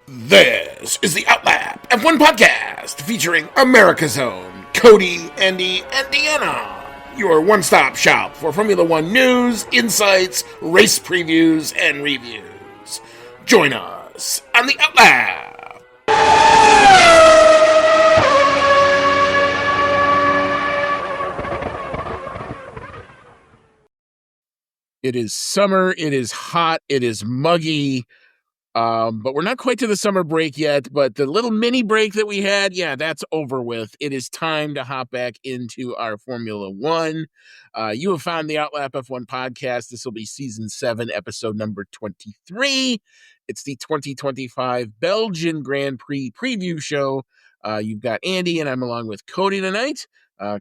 This is the Outlap F1 podcast featuring America's own Cody, Andy, and Deanna. Your one-stop shop for Formula One news, insights, race previews, and reviews. Join us on the Outlap. It is summer, it is hot, it is muggy. But we're not quite to the summer break yet, but the little mini break that we had, that's over with. It is time to hop back into our Formula One. You have found the Outlap F1 podcast. This will be season 7, episode number 23. It's the 2025 Belgian Grand Prix preview show. You've got Andy, and I'm along with Cody tonight.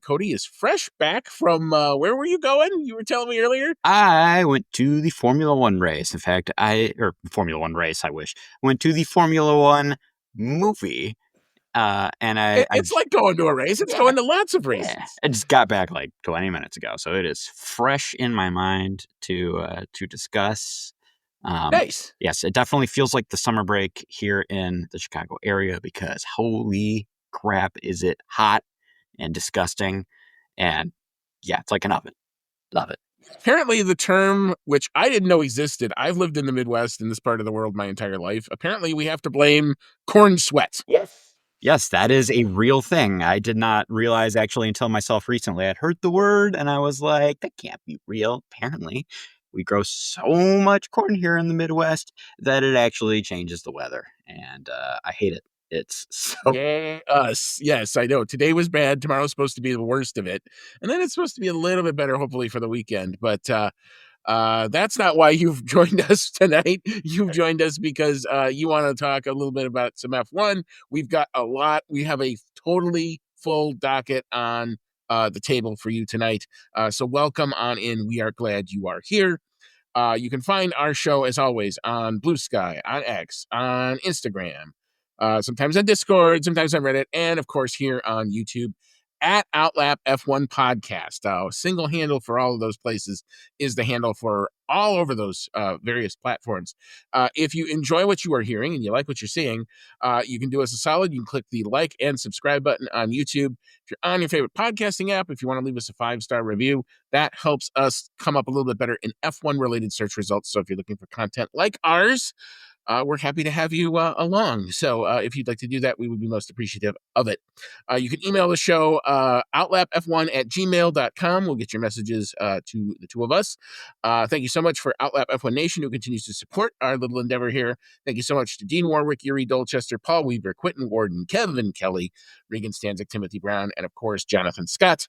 Cody is fresh back from, where were you going? You were telling me earlier? I went to the Formula One race. In fact, Formula One race, I wish. I went to the Formula One movie. It's like going to a race. It's going to lots of races. Yeah. I just got back like 20 minutes ago, so it is fresh in my mind to discuss. Nice. Yes, it definitely feels like the summer break here in the Chicago area because holy crap, is it hot and disgusting. And yeah, it's like an oven. Love it. Apparently the term, which I didn't know existed, I've lived in the Midwest in this part of the world my entire life. Apparently we have to blame corn sweat. Yes, that is a real thing. I did not realize actually until myself recently. I'd heard the word and I was like, that can't be real. Apparently, we grow so much corn here in the Midwest that it actually changes the weather. And I hate it. It's so... Yes, I know. Today was bad. Tomorrow's supposed to be the worst of it. And then it's supposed to be a little bit better, hopefully, for the weekend. But that's not why you've joined us tonight. You've joined us because you want to talk a little bit about some F1. We've got a lot. We have a totally full docket on the table for you tonight. So welcome on in. We are glad you are here. You can find our show, as always, on Blue Sky, on X, on Instagram, sometimes on Discord, sometimes on Reddit, and, of course, here on YouTube at Outlap F1 Podcast. Single handle for all of those places is the handle for all over those various platforms. If you enjoy what you are hearing and you like what you're seeing, you can do us a solid. You can click the like and subscribe button on YouTube. If you're on your favorite podcasting app, if you want to leave us a 5-star review, that helps us come up a little bit better in F1 related search results. So if you're looking for content like ours, we're happy to have you along. So if you'd like to do that, we would be most appreciative of it. You can email the show, outlapf1@gmail.com. We'll get your messages to the two of us. Thank you so much for Outlap F1 Nation, who continues to support our little endeavor here. Thank you so much to Dean Warwick, Yuri Dolchester, Paul Weaver, Quentin Warden, Kevin Kelly, Regan Stanzik, Timothy Brown, and, of course, Jonathan Scott.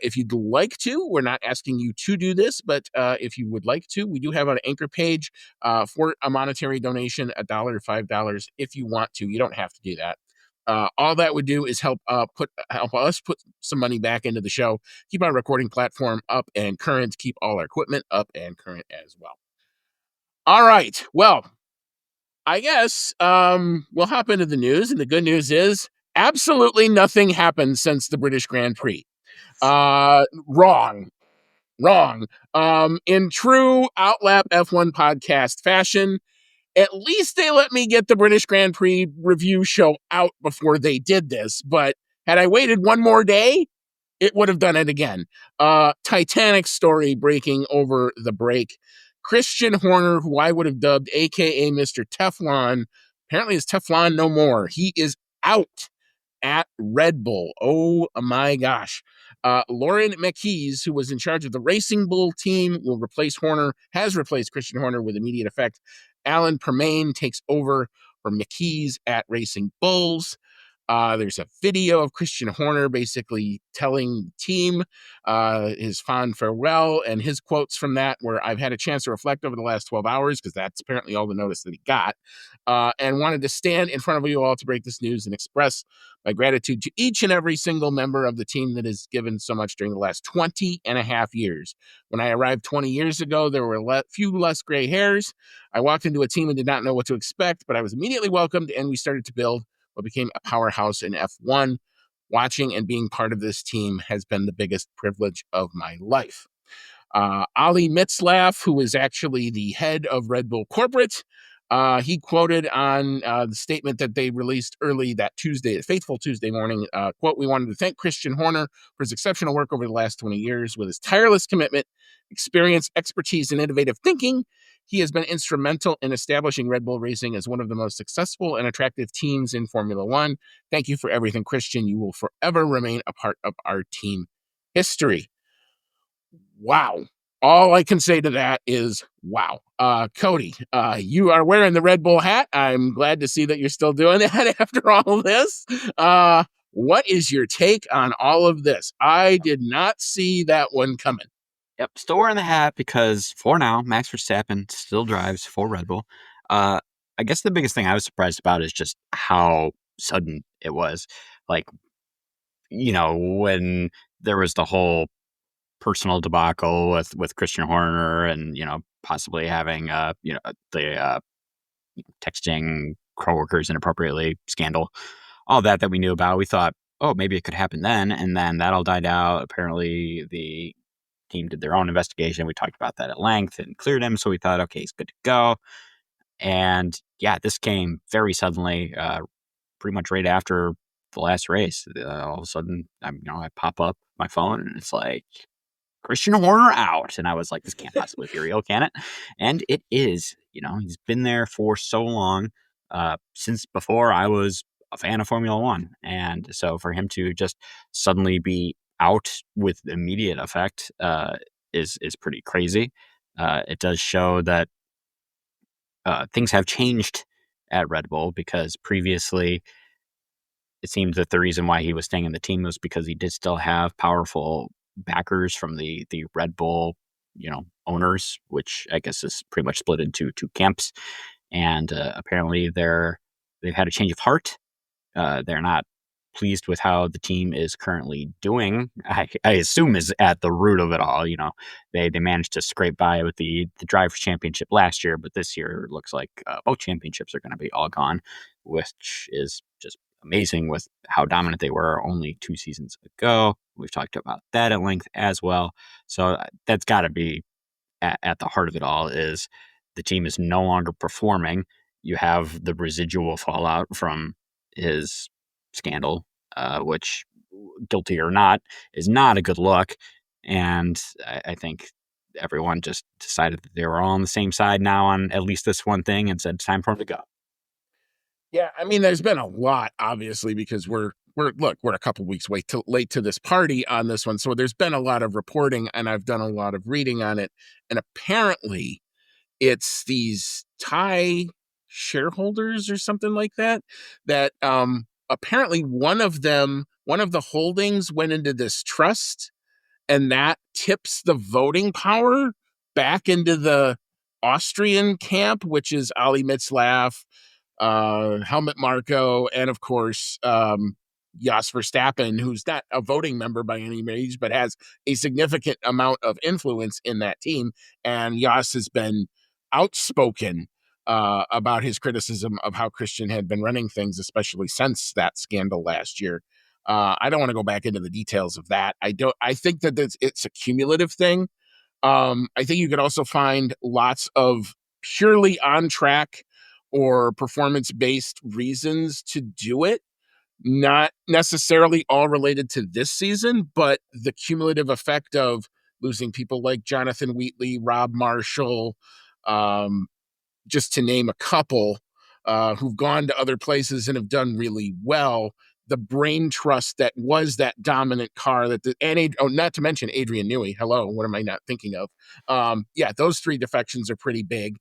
If you'd like to, we're not asking you to do this, but if you would like to, we do have an Anchor page for a monetary donation, $1 or $5 if you want to. You don't have to do that. All that would do is help us put some money back into the show, keep our recording platform up and current, keep all our equipment up and current as well. All right. Well, I guess we'll hop into the news, and the good news is absolutely nothing happened since the British Grand Prix. Wrong. In true Outlap F1 podcast fashion, at least they let me get the British Grand Prix review show out before they did this. But had I waited one more day, it would have done it again. Titanic story breaking over the break. Christian Horner, who I would have dubbed AKA Mr. Teflon, apparently is Teflon no more. He is out at Red Bull. Oh my gosh. Lauren McKees, who was in charge of the Racing Bull team, has replaced Christian Horner with immediate effect. Alan Permain takes over for McKees at Racing Bulls. There's a video of Christian Horner basically telling the team his fond farewell, and his quotes from that were, "I've had a chance to reflect over the last 12 hours," because that's apparently all the notice that he got, and wanted to stand in front of you all to break this news and express my gratitude to each and every single member of the team that has given so much during the last 20 and a half years. When I arrived 20 years ago, there were a few less gray hairs. I walked into a team and did not know what to expect, but I was immediately welcomed, and we started to build what became a powerhouse in F1. Watching and being part of this team has been the biggest privilege of my life. Ali Mitzlaff, who is actually the head of Red Bull Corporate, He quoted on the statement that they released early that Tuesday, fateful Tuesday morning, quote, "We wanted to thank Christian Horner for his exceptional work over the last 20 years. With his tireless commitment, experience, expertise, and innovative thinking, he has been instrumental in establishing Red Bull Racing as one of the most successful and attractive teams in Formula One. Thank you for everything, Christian. You will forever remain a part of our team history." Wow. All I can say to that is wow. Cody, you are wearing the Red Bull hat. I'm glad to see that you're still doing that after all this. What is your take on all of this? I did not see that one coming. Yep, still wearing the hat because for now, Max Verstappen still drives for Red Bull. I guess the biggest thing I was surprised about is just how sudden it was. Like, when there was the whole personal debacle with Christian Horner and, possibly having, the texting coworkers inappropriately scandal, all that we knew about. We thought, oh, maybe it could happen then. And then that all died out. Apparently, the team did their own investigation. We talked about that at length and cleared him. So we thought, okay, he's good to go. And yeah, this came very suddenly, pretty much right after the last race. All of a sudden, I pop up my phone and it's like, Christian Horner out. And I was like, this can't possibly be real, can it? And it is. He's been there for so long, since before I was a fan of Formula One. And so for him to just suddenly be out with immediate effect is pretty crazy. It does show that things have changed at Red Bull, because previously it seemed that the reason why he was staying in the team was because he did still have powerful backers from the Red Bull, owners, which I guess is pretty much split into two camps. And apparently they've had a change of heart. They're not pleased with how the team is currently doing. I assume is at the root of it all. They managed to scrape by with the Drivers' Championship last year, but this year it looks like both championships are going to be all gone, which is just amazing with how dominant they were only 2 seasons ago. We've talked about that at length as well. So that's got to be at the heart of it all, is the team is no longer performing. You have the residual fallout from his scandal, which, guilty or not, is not a good look. And I think everyone just decided that they were all on the same side now on at least this one thing and said it's time for him to go. Yeah, I mean, there's been a lot, obviously, because we're a couple weeks late to this party on this one. So there's been a lot of reporting, and I've done a lot of reading on it. And apparently, it's these Thai shareholders or something like that. That apparently one of the holdings went into this trust, and that tips the voting power back into the Austrian camp, which is Ali Mitzlaff, Helmut Marko, and of course, Jos Verstappen, who's not a voting member by any means, but has a significant amount of influence in that team. And Jos has been outspoken about his criticism of how Christian had been running things, especially since that scandal last year. I don't want to go back into the details of that. I think that it's a cumulative thing. I think you could also find lots of purely on track or performance based reasons to do it, not necessarily all related to this season, but the cumulative effect of losing people like Jonathan Wheatley, Rob Marshall, um, just to name a couple, who've gone to other places and have done really well. The brain trust that was that dominant car not to mention Adrian Newey. Hello, what am I not thinking of? Yeah, those 3 defections are pretty big.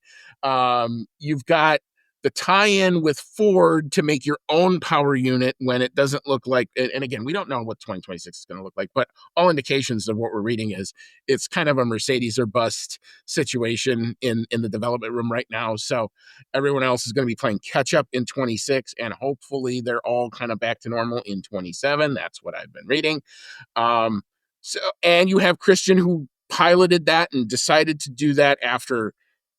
You've got the tie-in with Ford to make your own power unit when it doesn't look like, and again, we don't know what 2026 is going to look like, but all indications of what we're reading is it's kind of a Mercedes or bust situation in the development room right now. So everyone else is going to be playing catch up in 26, and hopefully they're all kind of back to normal in 27. That's what I've been reading. And you have Christian, who piloted that and decided to do that after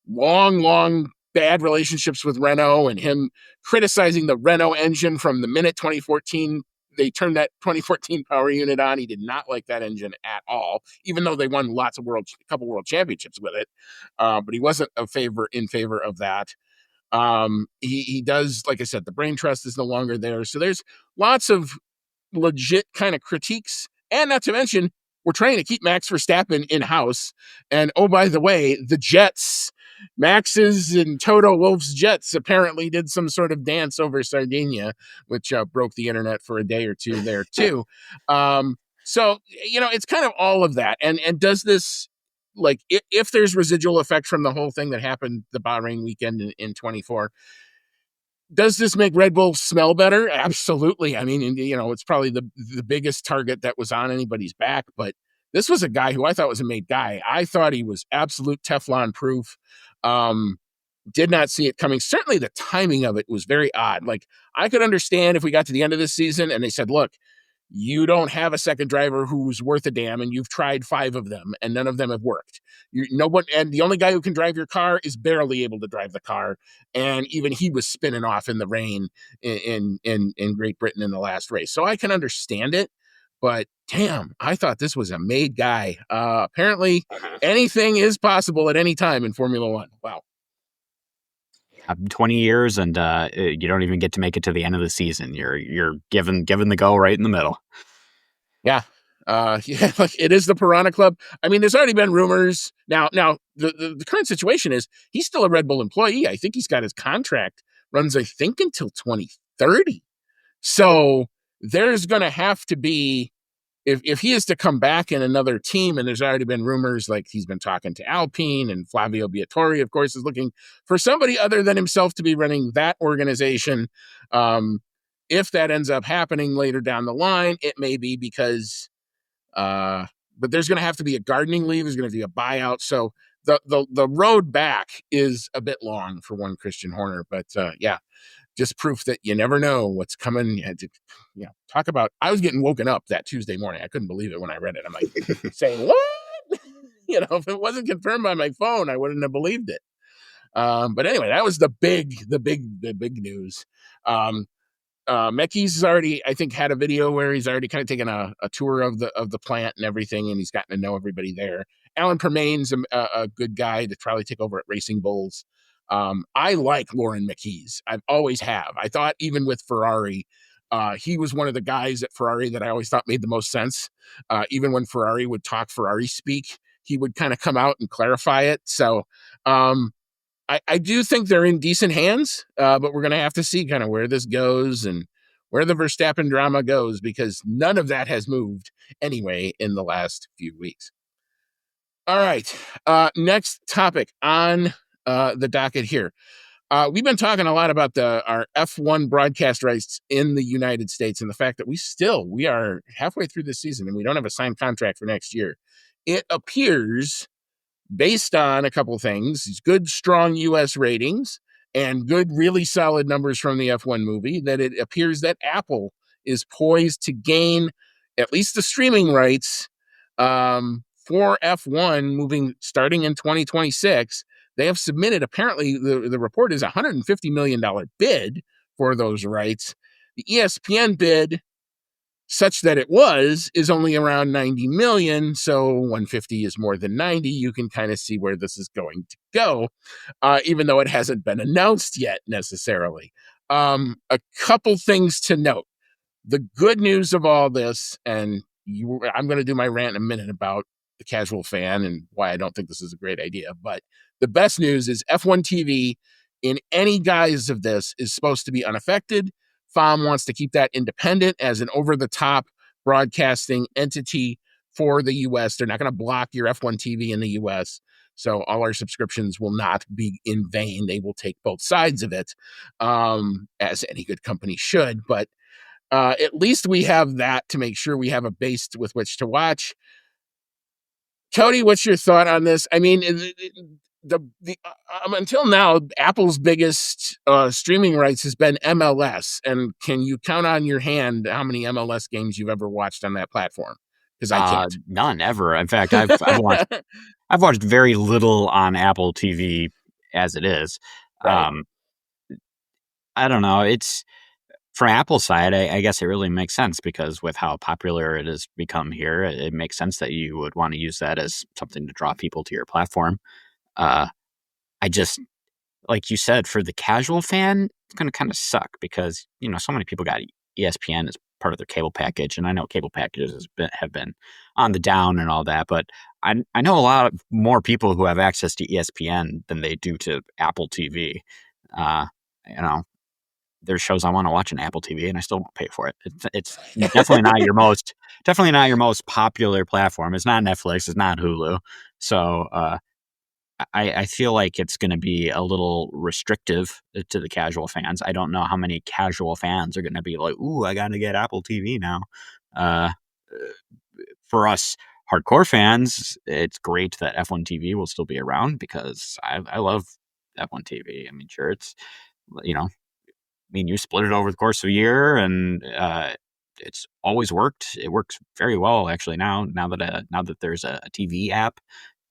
long bad relationships with Renault, and him criticizing the Renault engine from the minute 2014 they turned that 2014 power unit on. He did not like that engine at all, even though they won a couple world championships with it. But he wasn't in favor of that. He does, like I said, the brain trust is no longer there. So there's lots of legit kind of critiques. And not to mention, we're trying to keep Max Verstappen in house. And oh, by the way, the Jets, Max's and Toto Wolff's Jets apparently did some sort of dance over Sardinia, which broke the internet for a day or two there too. So, it's kind of all of that. And does this, like, if there's residual effect from the whole thing that happened the Bahrain weekend in 24, does this make Red Bull smell better? Absolutely. I mean, it's probably the biggest target that was on anybody's back, but this was a guy who I thought was a made guy. I thought he was absolute Teflon proof. Did not see it coming. Certainly the timing of it was very odd. Like, I could understand if we got to the end of this season and they said, look, you don't have a second driver who's worth a damn, and you've tried 5 of them, and none of them have worked. And the only guy who can drive your car is barely able to drive the car, and even he was spinning off in the rain in Great Britain in the last race. So I can understand it, but damn, I thought this was a made guy. Apparently, anything is possible at any time in Formula One. Wow. 20 years and you don't even get to make it to the end of the season. You're given the go right in the middle. Yeah. Yeah, like it is the Piranha Club. I mean, there's already been rumors. Now the current situation is he's still a Red Bull employee. I think he's got his contract runs, I think, until 2030. So there's going to have to be, if he is to come back in another team, and there's already been rumors, like he's been talking to Alpine, and Flavio Briatore, of course, is looking for somebody other than himself to be running that organization. If that ends up happening later down the line, it may be because, but there's going to have to be a gardening leave. There's going to be a buyout. So the road back is a bit long for one Christian Horner. But yeah, just proof that you never know what's coming. Talk about, I was getting woken up that Tuesday morning. I couldn't believe it when I read it. I'm like, saying, what? If it wasn't confirmed by my phone, I wouldn't have believed it. But anyway, that was the big news. Mekis has already, I think, had a video where he's already kind of taken a tour of the plant and everything, and he's gotten to know everybody there. Alan Permain's a good guy to probably take over at Racing Bulls. I like Lauren Mekis. I've always have. I thought even with Ferrari, he was one of the guys at Ferrari that I always thought made the most sense. Even when Ferrari would talk Ferrari speak, he would kind of come out and clarify it. So I do think they're in decent hands, but we're going to have to see kind of where this goes and where the Verstappen drama goes, because none of that has moved anyway in the last few weeks. All right. Next topic on the docket here. We've been talking a lot about our F1 broadcast rights in the United States and the fact that we are halfway through this season and we don't have a signed contract for next year. It appears, based on a couple of things, good, strong U.S. ratings and good, really solid numbers from the F1 movie, that it appears that Apple is poised to gain at least the streaming rights for F1 starting in 2026. They have submitted, apparently, the report is a $150 million bid for those rights. The ESPN bid, such that it is only around 90 million. So 150 is more than 90. You can kind of see where this is going to go, even though it hasn't been announced yet necessarily. A couple things to note. The good news of all this, and I'm going to do my rant in a minute about the casual fan and why I don't think this is a great idea. But the best news is F1 TV in any guise of this is supposed to be unaffected. FOM wants to keep that independent as an over-the-top broadcasting entity for the U.S. They're not going to block your F1 TV in the U.S., so all our subscriptions will not be in vain. They will take both sides of it, as any good company should. But at least we have that to make sure we have a base with which to watch. Cody, what's your thought on this? I mean, until now, Apple's biggest streaming rights has been MLS, and can you count on your hand how many MLS games you've ever watched on that platform? Because I can't. None ever. In fact, I've watched very little on Apple TV as it is. Right. I don't know. It's from Apple's side, I guess it really makes sense because with how popular it has become here, it makes sense that you would want to use that as something to draw people to your platform. I just, like you said, for the casual fan, it's going to kind of suck because, so many people got ESPN as part of their cable package. And I know cable packages have been on the down and all that, but I know a lot of more people who have access to ESPN than they do to Apple TV. Uh, there's shows I want to watch on Apple TV and I still won't pay for it. It's definitely not definitely not your most popular platform. It's not Netflix. It's not Hulu. So, I feel like it's going to be a little restrictive to the casual fans. I don't know how many casual fans are going to be like, "Ooh, I got to get Apple TV now." Uh, for us hardcore fans, it's great that F1 TV will still be around because I love F1 TV. I mean, sure, it's you split it over the course of a year, and it's always worked. It works very well actually now that there's a TV app.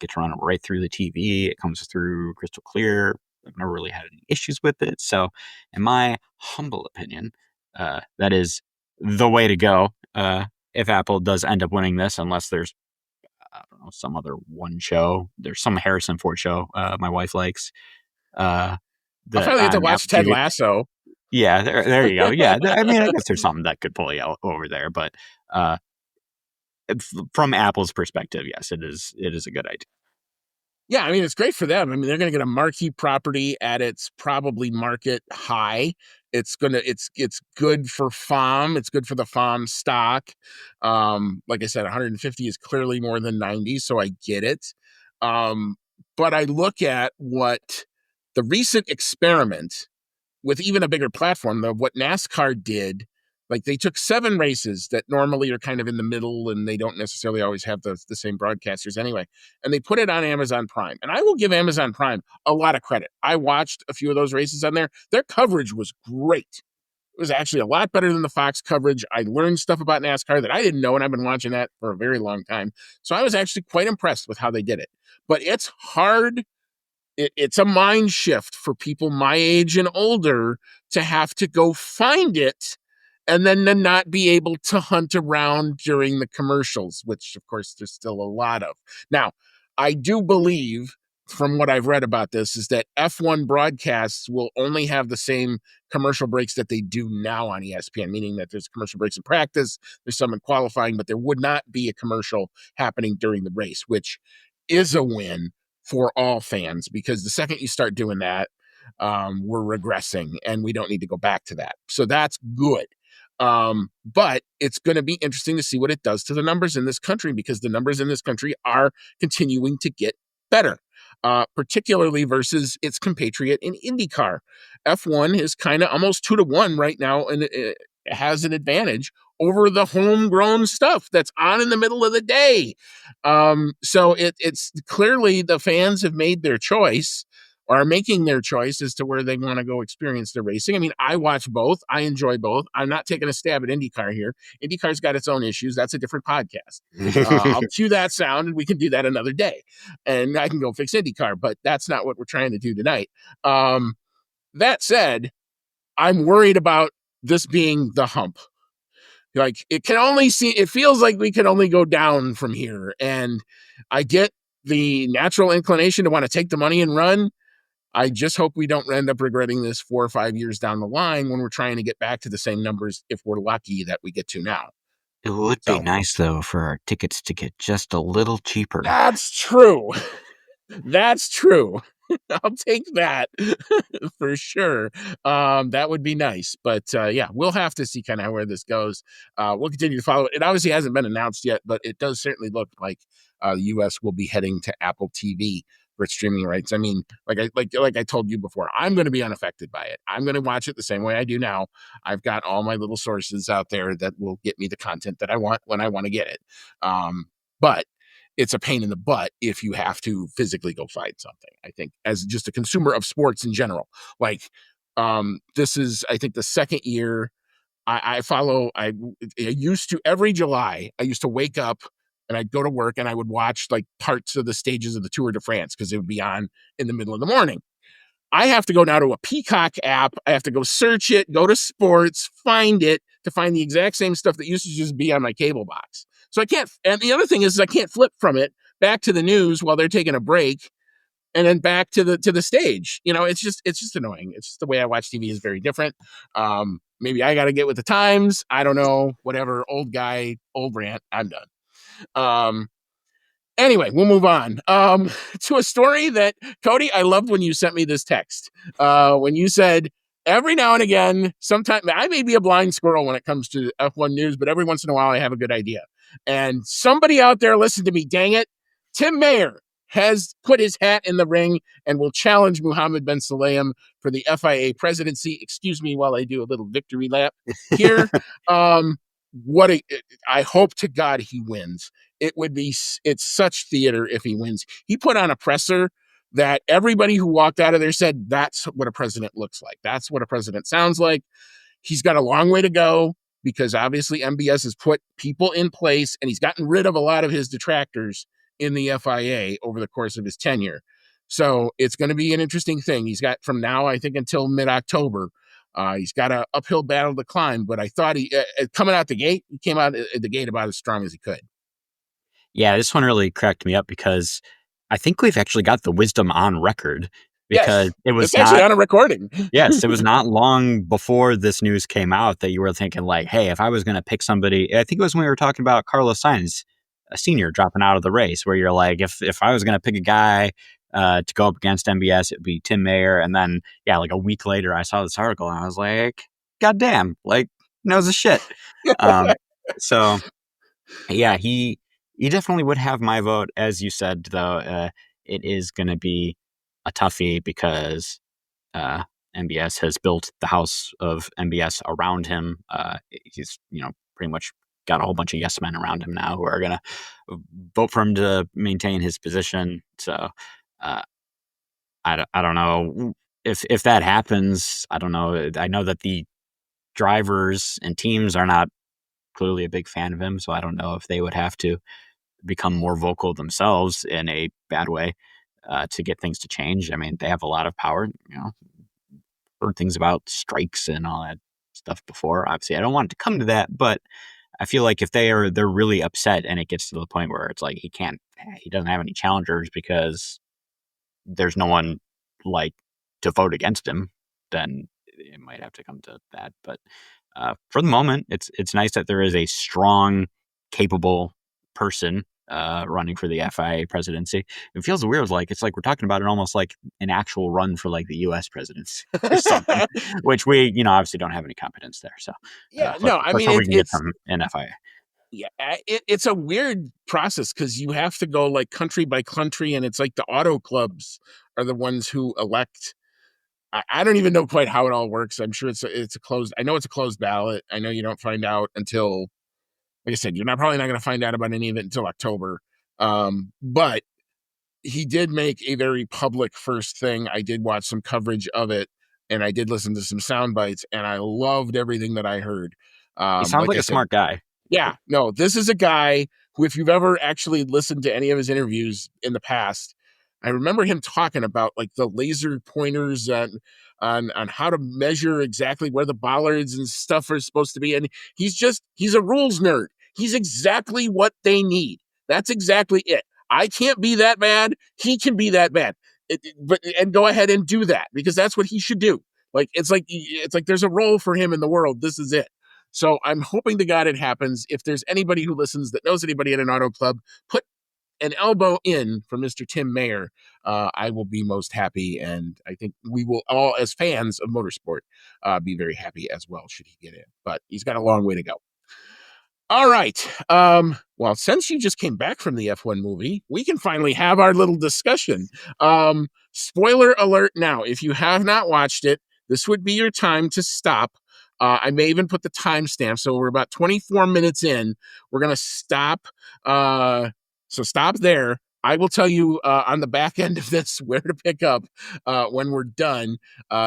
Get to run it right through the TV. It comes through crystal clear. I've never really had any issues with it. So, in my humble opinion, that is the way to go. If Apple does end up winning this, unless there's some other one show, there's some Harrison Ford show my wife likes. I'll That finally get to on watch Apple Ted TV. Lasso. Yeah, there you go. Yeah, I mean, I guess there's something that could pull you out over there, but from Apple's perspective, yes, it is a good idea. Yeah, I mean, it's great for them. I mean, they're going to get a marquee property at its probably market high. It's good for FOM. It's good for the FOM stock. Like I said, 150 is clearly more than 90, so I get it. But I look at what the recent experiment with even a bigger platform, though, what NASCAR did. Like they took 7 races that normally are kind of in the middle and they don't necessarily always have the same broadcasters anyway. And they put it on Amazon Prime. And I will give Amazon Prime a lot of credit. I watched a few of those races on there. Their coverage was great. It was actually a lot better than the Fox coverage. I learned stuff about NASCAR that I didn't know, and I've been watching that for a very long time. So I was actually quite impressed with how they did it. But it's hard. It's a mind shift for people my age and older to have to go find it and then to not be able to hunt around during the commercials, which of course there's still a lot of. Now, I do believe from what I've read about this is that F1 broadcasts will only have the same commercial breaks that they do now on ESPN, meaning that there's commercial breaks in practice, there's some in qualifying, but there would not be a commercial happening during the race, which is a win for all fans, because the second you start doing that, we're regressing and we don't need to go back to that. So that's good. But it's going to be interesting to see what it does to the numbers in this country, because the numbers in this country are continuing to get better, particularly versus its compatriot in IndyCar. F1 is kind of almost 2-1 right now, and it has an advantage over the homegrown stuff that's on in the middle of the day. So it's clearly the fans have made their choice, or are making their choice as to where they want to go experience the racing. I mean, I watch both. I enjoy both. I'm not taking a stab at IndyCar here. IndyCar's got its own issues. That's a different podcast. I'll cue that sound and we can do that another day. And I can go fix IndyCar, but that's not what we're trying to do tonight. That said, I'm worried about this being the hump. Like it feels like we can only go down from here. And I get the natural inclination to want to take the money and run. I just hope we don't end up regretting this 4 or 5 years down the line when we're trying to get back to the same numbers, if we're lucky, that we get to now. It would be So nice, though, for our tickets to get just a little cheaper. that's true. That's true. I'll take that for sure. That would be nice. But yeah, we'll have to see kind of where this goes. We'll continue to follow it. It obviously hasn't been announced yet, but it does certainly look like the U.S. will be heading to Apple TV for its streaming rights. I mean, like I told you before, I'm going to be unaffected by it. I'm going to watch it the same way I do now. I've got all my little sources out there that will get me the content that I want when I want to get it. But it's a pain in the butt if you have to physically go find something. I think as just a consumer of sports in general, like this is, I think, the second year I used to, every July, I used to wake up and I'd go to work and I would watch like parts of the stages of the Tour de France because it would be on in the middle of the morning. I have to go now to a Peacock app. I have to go search it, go to sports, find it to find the exact same stuff that used to just be on my cable box. So I can't, and the other thing is I can't flip from it back to the news while they're taking a break and then back to the stage. It's just annoying. It's just the way I watch TV is very different. Maybe I got to get with the times. I don't know. Whatever. Old guy, old rant. I'm done. Anyway, we'll move on to a story that, Cody, I loved when you sent me this text. When you said, every now and again, sometimes I may be a blind squirrel when it comes to F1 news, but every once in a while I have a good idea. And somebody out there, listen to me, dang it. Tim Mayer has put his hat in the ring and will challenge Mohammed Ben Sulayem for the FIA presidency. Excuse me while I do a little victory lap here. I hope to God he wins. It's such theater if he wins. He put on a presser that everybody who walked out of there said, that's what a president looks like. That's what a president sounds like. He's got a long way to go because obviously MBS has put people in place and he's gotten rid of a lot of his detractors in the FIA over the course of his tenure. So it's going to be an interesting thing. He's got from now, I think, until mid-October. He's got an uphill battle to climb, but I thought coming out the gate, he came out at the gate about as strong as he could. Yeah, this one really cracked me up because I think we've actually got the wisdom on record because it was actually on a recording. Yes, it was not long before this news came out that you were thinking like, hey, if I was going to pick somebody, I think it was when we were talking about Carlos Sainz, a senior dropping out of the race, where you're like, if I was going to pick a guy to go up against MBS, it'd be Tim Mayer. And then, yeah, like a week later, I saw this article and I was like, God damn, like, knows the shit. So, yeah, he definitely would have my vote. As you said, though, it is going to be a toughie because MBS has built the house of MBS around him. He's, pretty much got a whole bunch of yes men around him now who are going to vote for him to maintain his position. So I don't know if that happens. I don't know. I know that the drivers and teams are not clearly a big fan of him, so I don't know if they would have to become more vocal themselves in a bad way to get things to change. I mean, they have a lot of power. Heard things about strikes and all that stuff before. Obviously, I don't want it to come to that, but I feel like if they're really upset and it gets to the point where it's like he doesn't have any challengers because there's no one like to vote against him, then it might have to come to that. But for the moment, it's nice that there is a strong, capable person running for the FIA presidency. It feels weird, like it's like we're talking about it almost like an actual run for like the U.S. presidency or something, which we obviously don't have any competence there. So let's hope we can get some in FIA. Yeah, it's a weird process because you have to go like country by country, and it's like the auto clubs are the ones who elect. I don't even know quite how it all works. I'm sure it's a closed. I know it's a closed ballot. I know you don't find out until, like I said, probably not going to find out about any of it until October. But he did make a very public first thing. I did watch some coverage of it, and I did listen to some sound bites, and I loved everything that I heard. He sounds like a smart guy. Yeah, no, this is a guy who, if you've ever actually listened to any of his interviews in the past, I remember him talking about like the laser pointers on how to measure exactly where the bollards and stuff are supposed to be. And he's a rules nerd. He's exactly what they need. That's exactly it. I can't be that bad. He can be that bad. And go ahead and do that because that's what he should do. It's like there's a role for him in the world. This is it. So I'm hoping to God it happens. If there's anybody who listens that knows anybody at an auto club, put an elbow in for Mr. Tim Mayer. I will be most happy. And I think we will all, as fans of motorsport, be very happy as well, should he get in. But he's got a long way to go. All right. Well, since you just came back from the F1 movie, we can finally have our little discussion. Spoiler alert now. If you have not watched it, this would be your time to stop. I may even put the timestamp. So we're about 24 minutes in. We're going to stop. So stop there. I will tell you on the back end of this where to pick up when we're done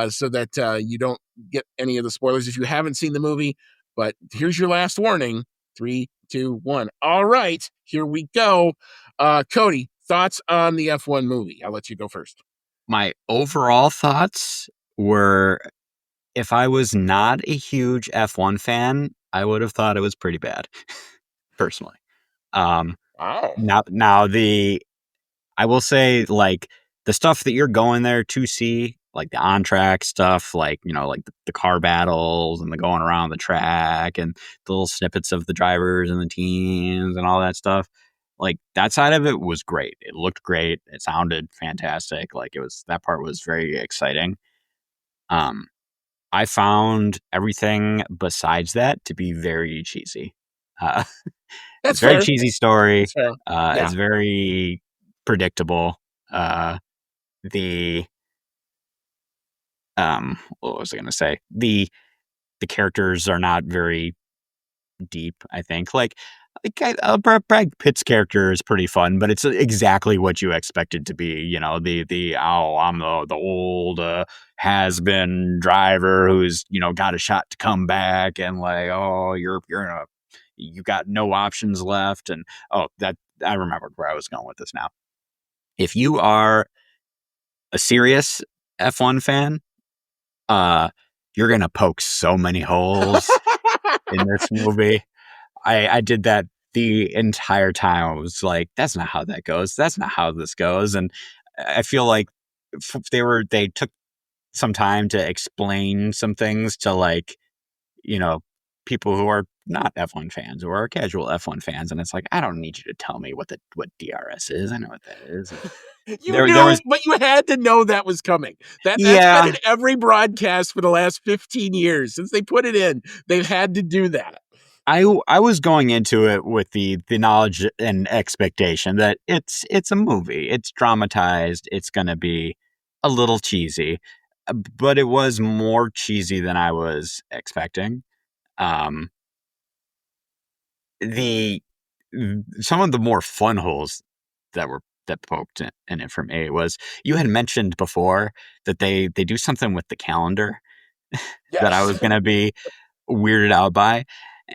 so that you don't get any of the spoilers if you haven't seen the movie. But here's your last warning. 3, 2, 1. All right, here we go. Cody, thoughts on the F1 movie? I'll let you go first. My overall thoughts were, if I was not a huge F1 fan, I would have thought it was pretty bad, personally. Wow. Now I will say, like, the stuff that you're going there to see, like the on-track stuff, like, like the car battles and the going around the track and the little snippets of the drivers and the teams and all that stuff, like that side of it was great. It looked great. It sounded fantastic. Like that part was very exciting. I found everything besides that to be very cheesy. Uh, That's it's a very fair. cheesy story. That's fair. Yeah. It's very predictable. The what was I going to say? The characters are not very deep. I think Brad Pitt's character is pretty fun, but it's exactly what you expect it to be. I'm the old has been driver who's got a shot to come back, and like, oh, you got no options left, and that I remembered where I was going with this now. If you are a serious F1 fan, you're gonna poke so many holes in this movie. I did that the entire time. I was like, that's not how that goes. That's not how this goes. And I feel like they took some time to explain some things to, like, people who are not F1 fans or are casual F1 fans. And it's like, I don't need you to tell me what DRS is. I know what that is. You There knew, was, but you had to know that was coming. That's been yeah, in every broadcast for the last 15 years. Since they put it in, they've had to do that. I was going into it with the knowledge and expectation that it's a movie. It's dramatized. It's going to be a little cheesy, but it was more cheesy than I was expecting. Um, the Some of the more fun holes that poked in it for me was, you had mentioned before that they do something with the calendar that I Yes. was going to be weirded out by.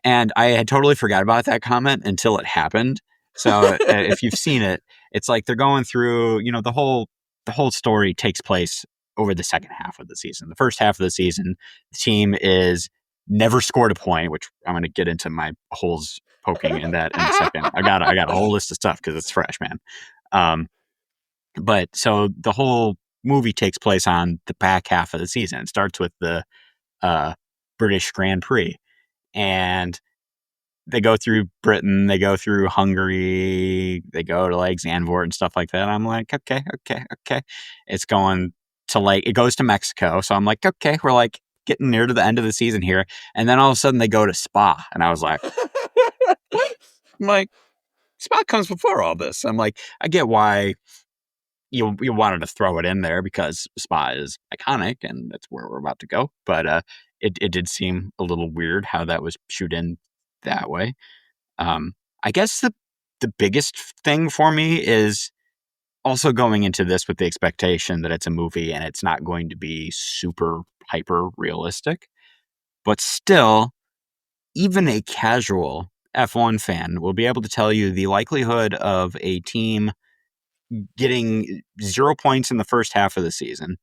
And I had totally forgot about that comment until it happened. So if you've seen it, it's like they're going through, the whole story takes place over the second half of the season. The first half of the season, the team is never scored a point, which I'm going to get into my holes poking in that in a second. I got a whole list of stuff because it's fresh, man. But so the whole movie takes place on the back half of the season. It starts with the uh, British Grand Prix, and they go through Britain, they go through Hungary, they go to like Zandvoort and stuff like that. I'm like, okay. It's going to it goes to Mexico. So I'm like, okay, we're like getting near to the end of the season here. And then all of a sudden they go to Spa. And I was like, what? I'm like, Spa comes before all this. I'm like, I get why you wanted to throw it in there because Spa is iconic and that's where we're about to go. But it did seem a little weird how that was shoot in that way. I guess the biggest thing for me is also going into this with the expectation that it's a movie and it's not going to be super hyper realistic, but still, even a casual F1 fan will be able to tell you the likelihood of a team getting 0 points in the first half of the season,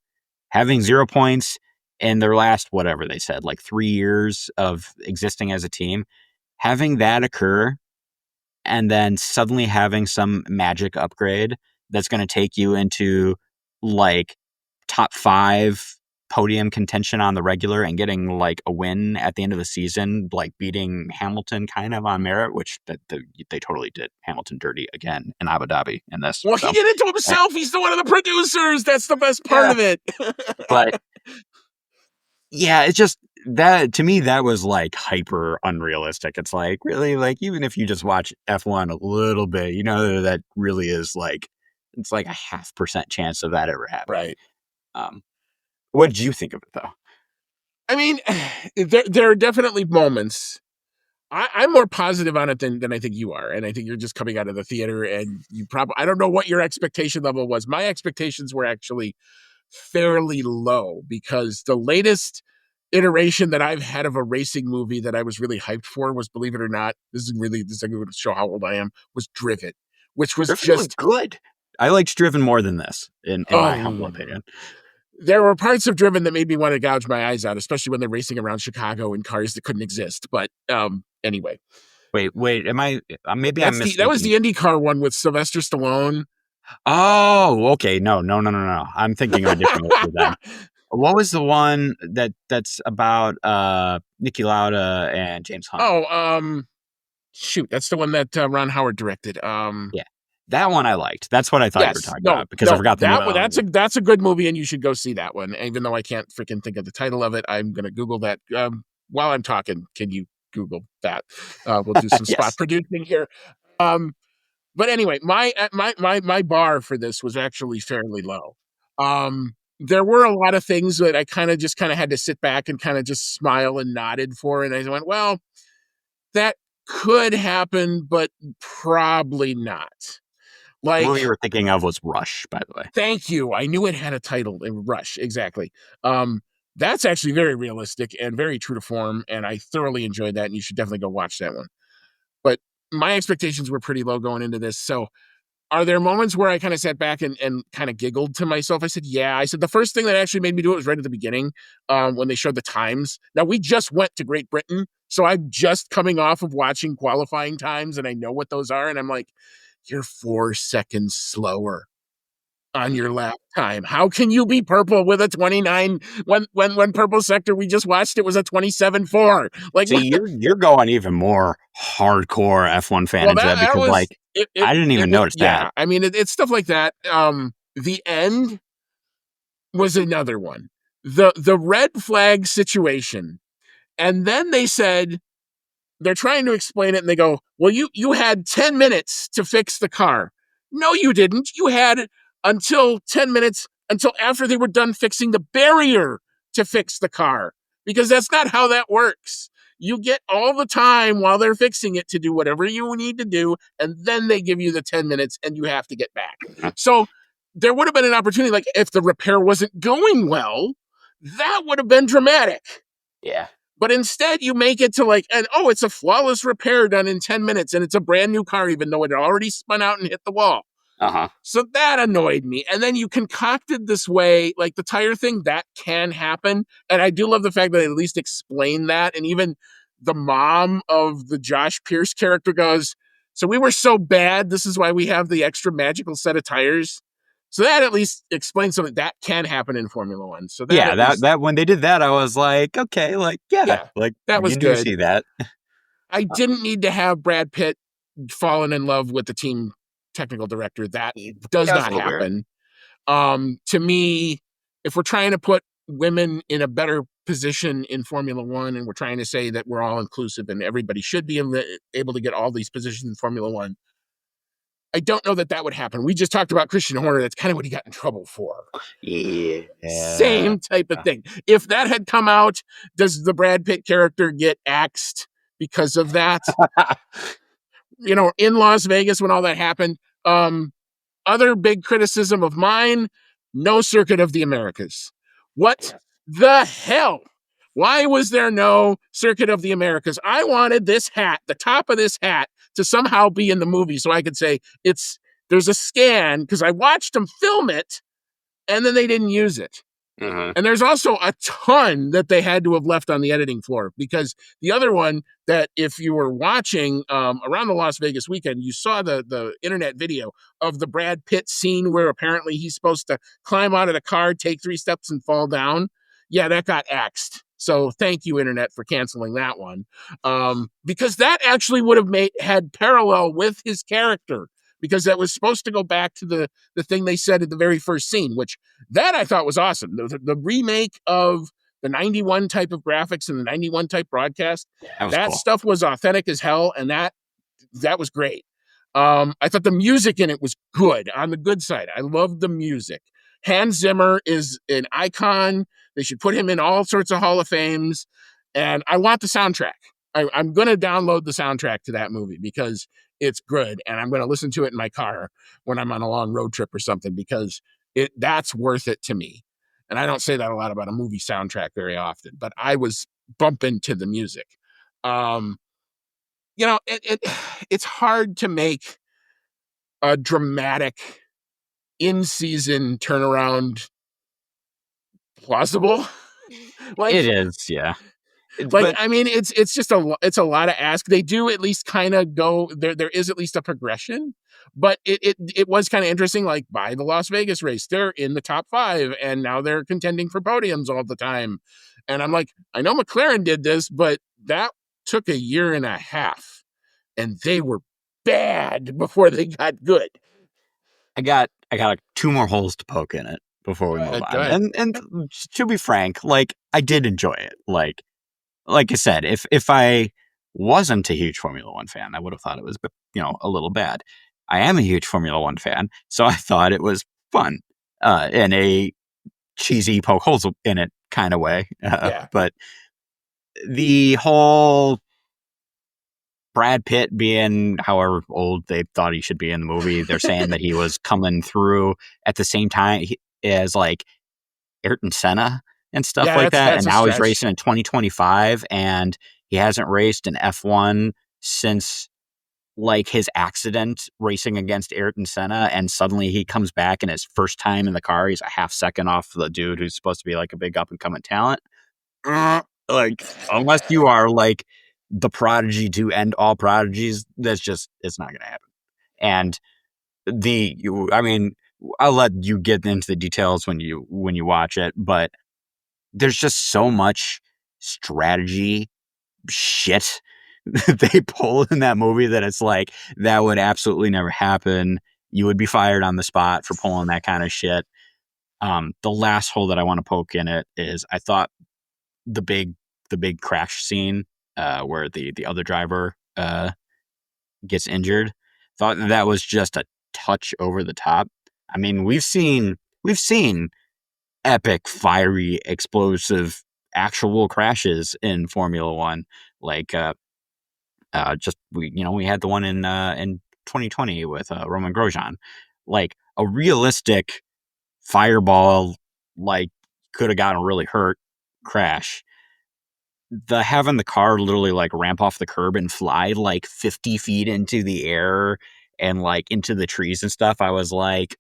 having 0 points in their last, whatever they said, like 3 years of existing as a team, having that occur and then suddenly having some magic upgrade that's going to take you into like top 5 podium contention on the regular and getting like a win at the end of the season, like beating Hamilton kind of on merit, which they totally did Hamilton dirty again in Abu Dhabi in this. Well, So, he did it to himself. He's the one of the producers. That's the best part yeah, of it. but yeah, it's just that to me, that was like hyper unrealistic. It's like, really, like, even if you just watch F1 a little bit, that really is like, it's like a 0.5% chance of that ever happening. Right. What did you think of it though? I mean, there are definitely moments. I'm more positive on it than I think you are. And I think you're just coming out of the theater and I don't know what your expectation level was. My expectations were actually fairly low because the latest iteration that I've had of a racing movie that I was really hyped for was, believe it or not, this is going to show how old I am, was Driven, which was Driven was just, good. I liked Driven more than this, in my humble oh, opinion. there were parts of Driven that made me want to gouge my eyes out, especially when they're racing around Chicago in cars that couldn't exist. But anyway. Wait, am I, maybe I'm That was mistaken. the IndyCar one with Sylvester Stallone. Oh, okay. No. I'm thinking of a different movie then. What was the one that's about Niki Lauda and James Hunt? Oh, shoot, that's the one that Ron Howard directed. Yeah, that one I liked. That's what I thought you were Yes, talking no, about because I forgot the that one, movie. that's a good movie, and you should go see that one. Even though I can't freaking think of the title of it, I'm gonna Google that. While I'm talking, can you Google that? We'll do some spot Yes. producing here. But anyway, my bar for this was actually fairly low. There were a lot of things that I kind of had to sit back and kind of just smile and nodded for, and I went, well, that could happen, but probably not. The movie you Like, were thinking of was Rush, by the way. thank you. I knew it had a title, Rush, exactly. Um, that's actually very realistic and very true to form, and I thoroughly enjoyed that, and you should definitely go watch that one. But my expectations were pretty low going into this, so are there moments where I kind of sat back and kind of giggled to myself? I said, yeah. I said, the first thing that actually made me do it was right at the beginning when they showed the times. Now, we just went to Great Britain, so I'm just coming off of watching qualifying times, and I know what those are. And I'm like, you're 4 seconds slower on your lap time. How can you be purple with a 29 when purple sector we just watched it was a 27.4? Like, See, you're going even more hardcore F1 fan well, into that that because, was like, I didn't even notice that. yeah. I mean, it's stuff like that. The end was another one. The red flag situation, and then they said they're trying to explain it, and they go, "Well, you had 10 minutes to fix the car." No, you didn't. You had until 10 minutes until after they were done fixing the barrier to fix the car, because that's not how that works. You get all the time while they're fixing it to do whatever you need to do, and then they give you the 10 minutes, and you have to get back. So there would have been an opportunity, like if the repair wasn't going well, that would have been dramatic. Yeah. But instead, you make it to like, and oh, it's a flawless repair done in 10 minutes, and it's a brand new car, even though it had already spun out and hit the wall. Uh-huh. So that annoyed me. And then you concocted this way, like the tire thing, that can happen. And I do love the fact that they at least explain that. And even the mom of the Josh Pierce character goes, so we were so bad. This is why we have the extra magical set of tires. So that at least explains something that can happen in Formula One. So that Yeah, at least, that when they did that, I was like, okay, like, yeah, yeah, like that you was do good. see that. I didn't need to have Brad Pitt fallen in love with the team technical director. That does That's a not little weird. happen. To me, if we're trying to put women in a better position in Formula One, and we're trying to say that we're all inclusive and everybody should be able to get all these positions in Formula One, I don't know that that would happen. We just talked about Christian Horner. That's kind of what he got in trouble for. Yeah. Same type of thing. If that had come out, does the Brad Pitt character get axed because of that? In Las Vegas when all that happened. Other big criticism of mine, no Circuit of the Americas. What the hell? Why was there no Circuit of the Americas? I wanted this hat, the top of this hat, to somehow be in the movie so I could say there's a scan because I watched them film it and then they didn't use it. Uh-huh. And there's also a ton that they had to have left on the editing floor, because the other one that if you were watching around the Las Vegas weekend, you saw the internet video of the Brad Pitt scene where apparently he's supposed to climb out of the car, take 3 steps and fall down. Yeah, that got axed. So thank you, internet, for canceling that one. Because that actually would have had parallel with his character, because that was supposed to go back to the thing they said at the very first scene, which that I thought was awesome. The remake of the 91 type of graphics and the 91 type broadcast, That was that cool. stuff was authentic as hell, and that was great. I thought the music in it was good, on the good side. I loved the music. Hans Zimmer is an icon. They should put him in all sorts of Hall of Fames, and I want the soundtrack. I'm going to download the soundtrack to that movie because it's good, and I'm going to listen to it in my car when I'm on a long road trip or something, because that's worth it to me. And I don't say that a lot about a movie soundtrack very often, but I was bumping to the music. It's hard to make a dramatic in-season turnaround plausible. It Like, is, yeah. Like, But I mean, it's just it's a lot of ask. They do at least kind of go there. There is at least a progression, but it was kind of interesting. Like by the Las Vegas race, they're in the top 5, and now they're contending for podiums all the time. And I'm like, I know McLaren did this, but that took a year and a half, and they were bad before they got good. I got 2 more holes to poke in it before we move Go on. ahead. And to be frank, like I did enjoy it. Like I said, if I wasn't a huge Formula One fan, I would have thought it was, a little bad. I am a huge Formula One fan, so I thought it was fun, in a cheesy poke holes in it kind of way. Yeah. But the whole Brad Pitt being however old they thought he should be in the movie, they're saying that he was coming through at the same time as like Ayrton Senna and stuff Yeah, like that. that's And a now he's stretch. racing in 2025 and he hasn't raced in F1 since like his accident racing against Ayrton Senna. And suddenly he comes back and his first time in the car, he's a half second off the dude who's supposed to be like a big up and coming talent. Like, unless you are like the prodigy to end all prodigies, it's not going to happen. And I mean, I'll let you get into the details when you watch it, but there's just so much strategy shit they pull in that movie that it's like that would absolutely never happen. You would be fired on the spot for pulling that kind of shit. The last hole that I want to poke in it is I thought the big crash scene where the other driver gets injured. Thought that was just a touch over the top. I mean, we've seen epic, fiery, explosive, actual crashes in Formula One. Like we had the one in 2020 with Roman Grosjean. Like a realistic fireball, like could have gotten really hurt crash. Having the car literally like ramp off the curb and fly like 50 feet into the air and like into the trees and stuff, I was like,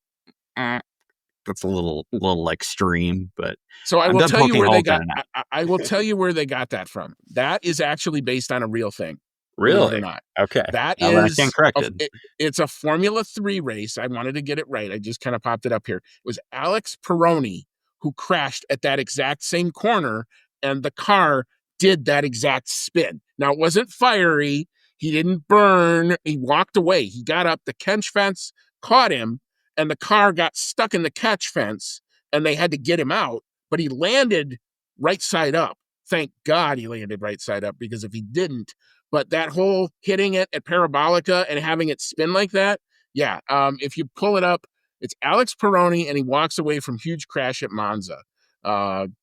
that's a little extreme, but So I I'm will done tell you poking where they holes in got. it now. I will tell you where they got that from. That is actually based on a real thing. Believe it or Really? not. Okay. That Now then I stand is corrected. it's a Formula 3 race. I wanted to get it right. I just kind of popped it up here. It was Alex Peroni who crashed at that exact same corner, and the car did that exact spin. Now, it wasn't fiery. He didn't burn. He walked away. He got up. The catch fence caught him, and the car got stuck in the catch fence, and they had to get him out. But he landed right side up. Thank God he landed right side up, because if he didn't, but that whole hitting it at Parabolica and having it spin like that, yeah. If you pull it up, it's Alex Peroni, and he walks away from huge crash at Monza.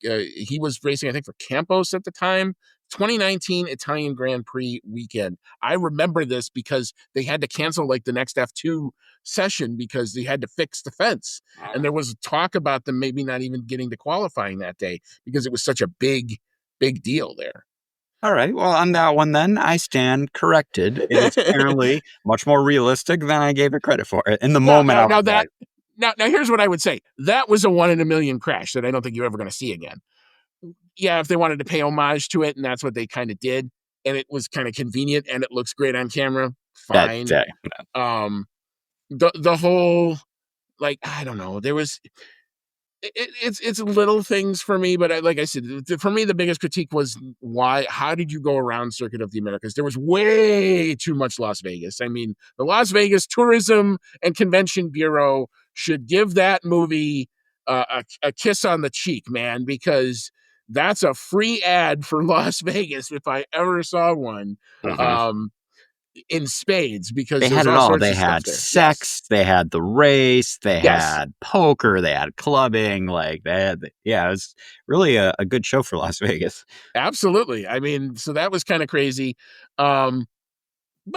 He was racing, I think, for Campos at the time. 2019 Italian Grand Prix weekend. I remember this because they had to cancel like the next F2 session because they had to fix the fence. And there was talk about them maybe not even getting to qualifying that day because it was such a big deal there. All right. Well, on that one, then I stand corrected. It is apparently much more realistic than I gave it credit for. In the Now, moment, now, I now was that like, now here's what I would say. That was a 1 in a million crash that I don't think you're ever going to see again. Yeah, if they wanted to pay homage to it, and that's what they kind of did, and it was kind of convenient, and it looks great on camera, that fine. day. Um, the whole, like, I don't know, there was it's little things for me, but like I said, for me the biggest critique was how did you go around Circuit of the Americas? There was way too much Las Vegas. I mean, the Las Vegas Tourism and Convention Bureau should give that movie a kiss on the cheek, man, because that's a free ad for Las Vegas if I ever saw one. Mhm. Um, in spades, because They there's had it all all. sorts They of stuff had there. Yes. sex. They had the race. They Yes. had poker. They had clubbing. Like they had, yeah, it was really a good show for Las Vegas. Absolutely. I mean, so that was kind of crazy. But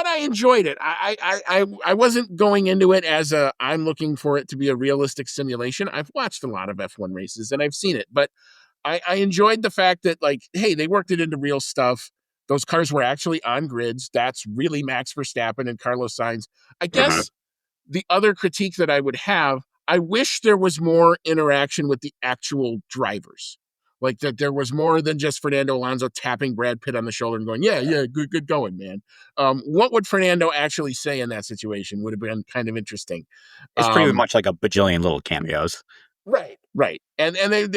I enjoyed it. I wasn't going into it as I'm looking for it to be a realistic simulation. I've watched a lot of F1 races and I've seen it, but I enjoyed the fact that, like, hey, they worked it into real stuff. Those cars were actually on grids. That's really Max Verstappen and Carlos Sainz. I Mhm. guess the other critique that I would have, I wish there was more interaction with the actual drivers. Like that there was more than just Fernando Alonso tapping Brad Pitt on the shoulder and going, yeah, good going, man. What would Fernando actually say in that situation would have been kind of interesting. It's pretty much like a bajillion little cameos. Right. And they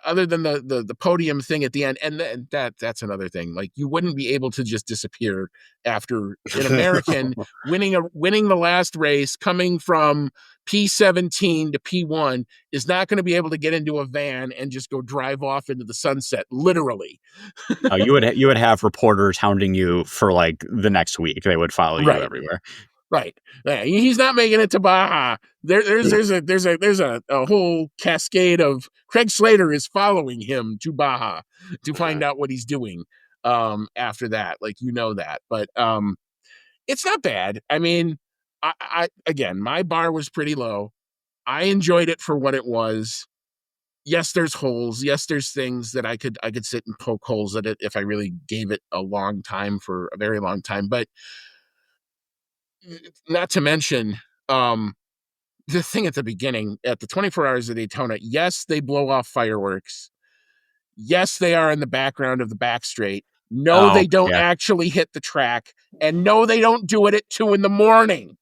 other than the podium thing at the end, and that's another thing. Like you wouldn't be able to just disappear after an American winning the last race, coming from P17 to P1, is not going to be able to get into a van and just go drive off into the sunset, literally. You would have reporters hounding you for like the next week. They would follow you everywhere. Right. Yeah, he's not making it to Baja. There's a whole cascade of Craig Slater is following him to Baja to find out what he's doing after that. Like, that. But it's not bad. I mean, I again, my bar was pretty low. I enjoyed it for what it was. Yes, there's holes. Yes, there's things that I could sit and poke holes at it if I really gave it a very long time. But not to mention the thing at the beginning, at the 24 Hours of Daytona, yes, they blow off fireworks. Yes, they are in the background of the back straight. No, they don't actually hit the track. And no, they don't do it at 2 a.m.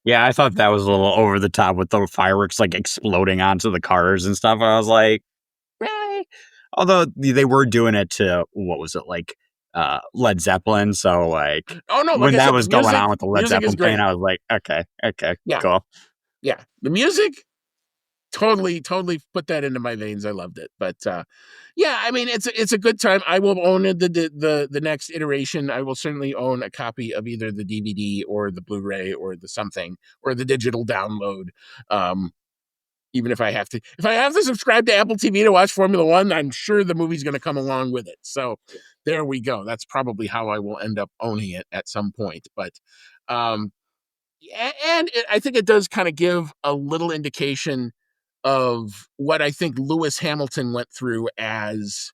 Yeah, I thought that was a little over the top with the fireworks like exploding onto the cars and stuff. I was like, really? Although they were doing it to, what was it, like Led Zeppelin. So like, oh no, when that was going on with the Led Zeppelin playing, I was like, okay, cool. Yeah, the music totally put that into my veins. I loved it. But yeah, I mean, it's a good time. I will own the next iteration. I will certainly own a copy of either the DVD or the Blu-ray or the something or the digital download. Even if I have to subscribe to Apple TV to watch Formula One, I'm sure the movie's going to come along with it. So there we go. That's probably how I will end up owning it at some point. But and I think it does kind of give a little indication of what I think Lewis Hamilton went through as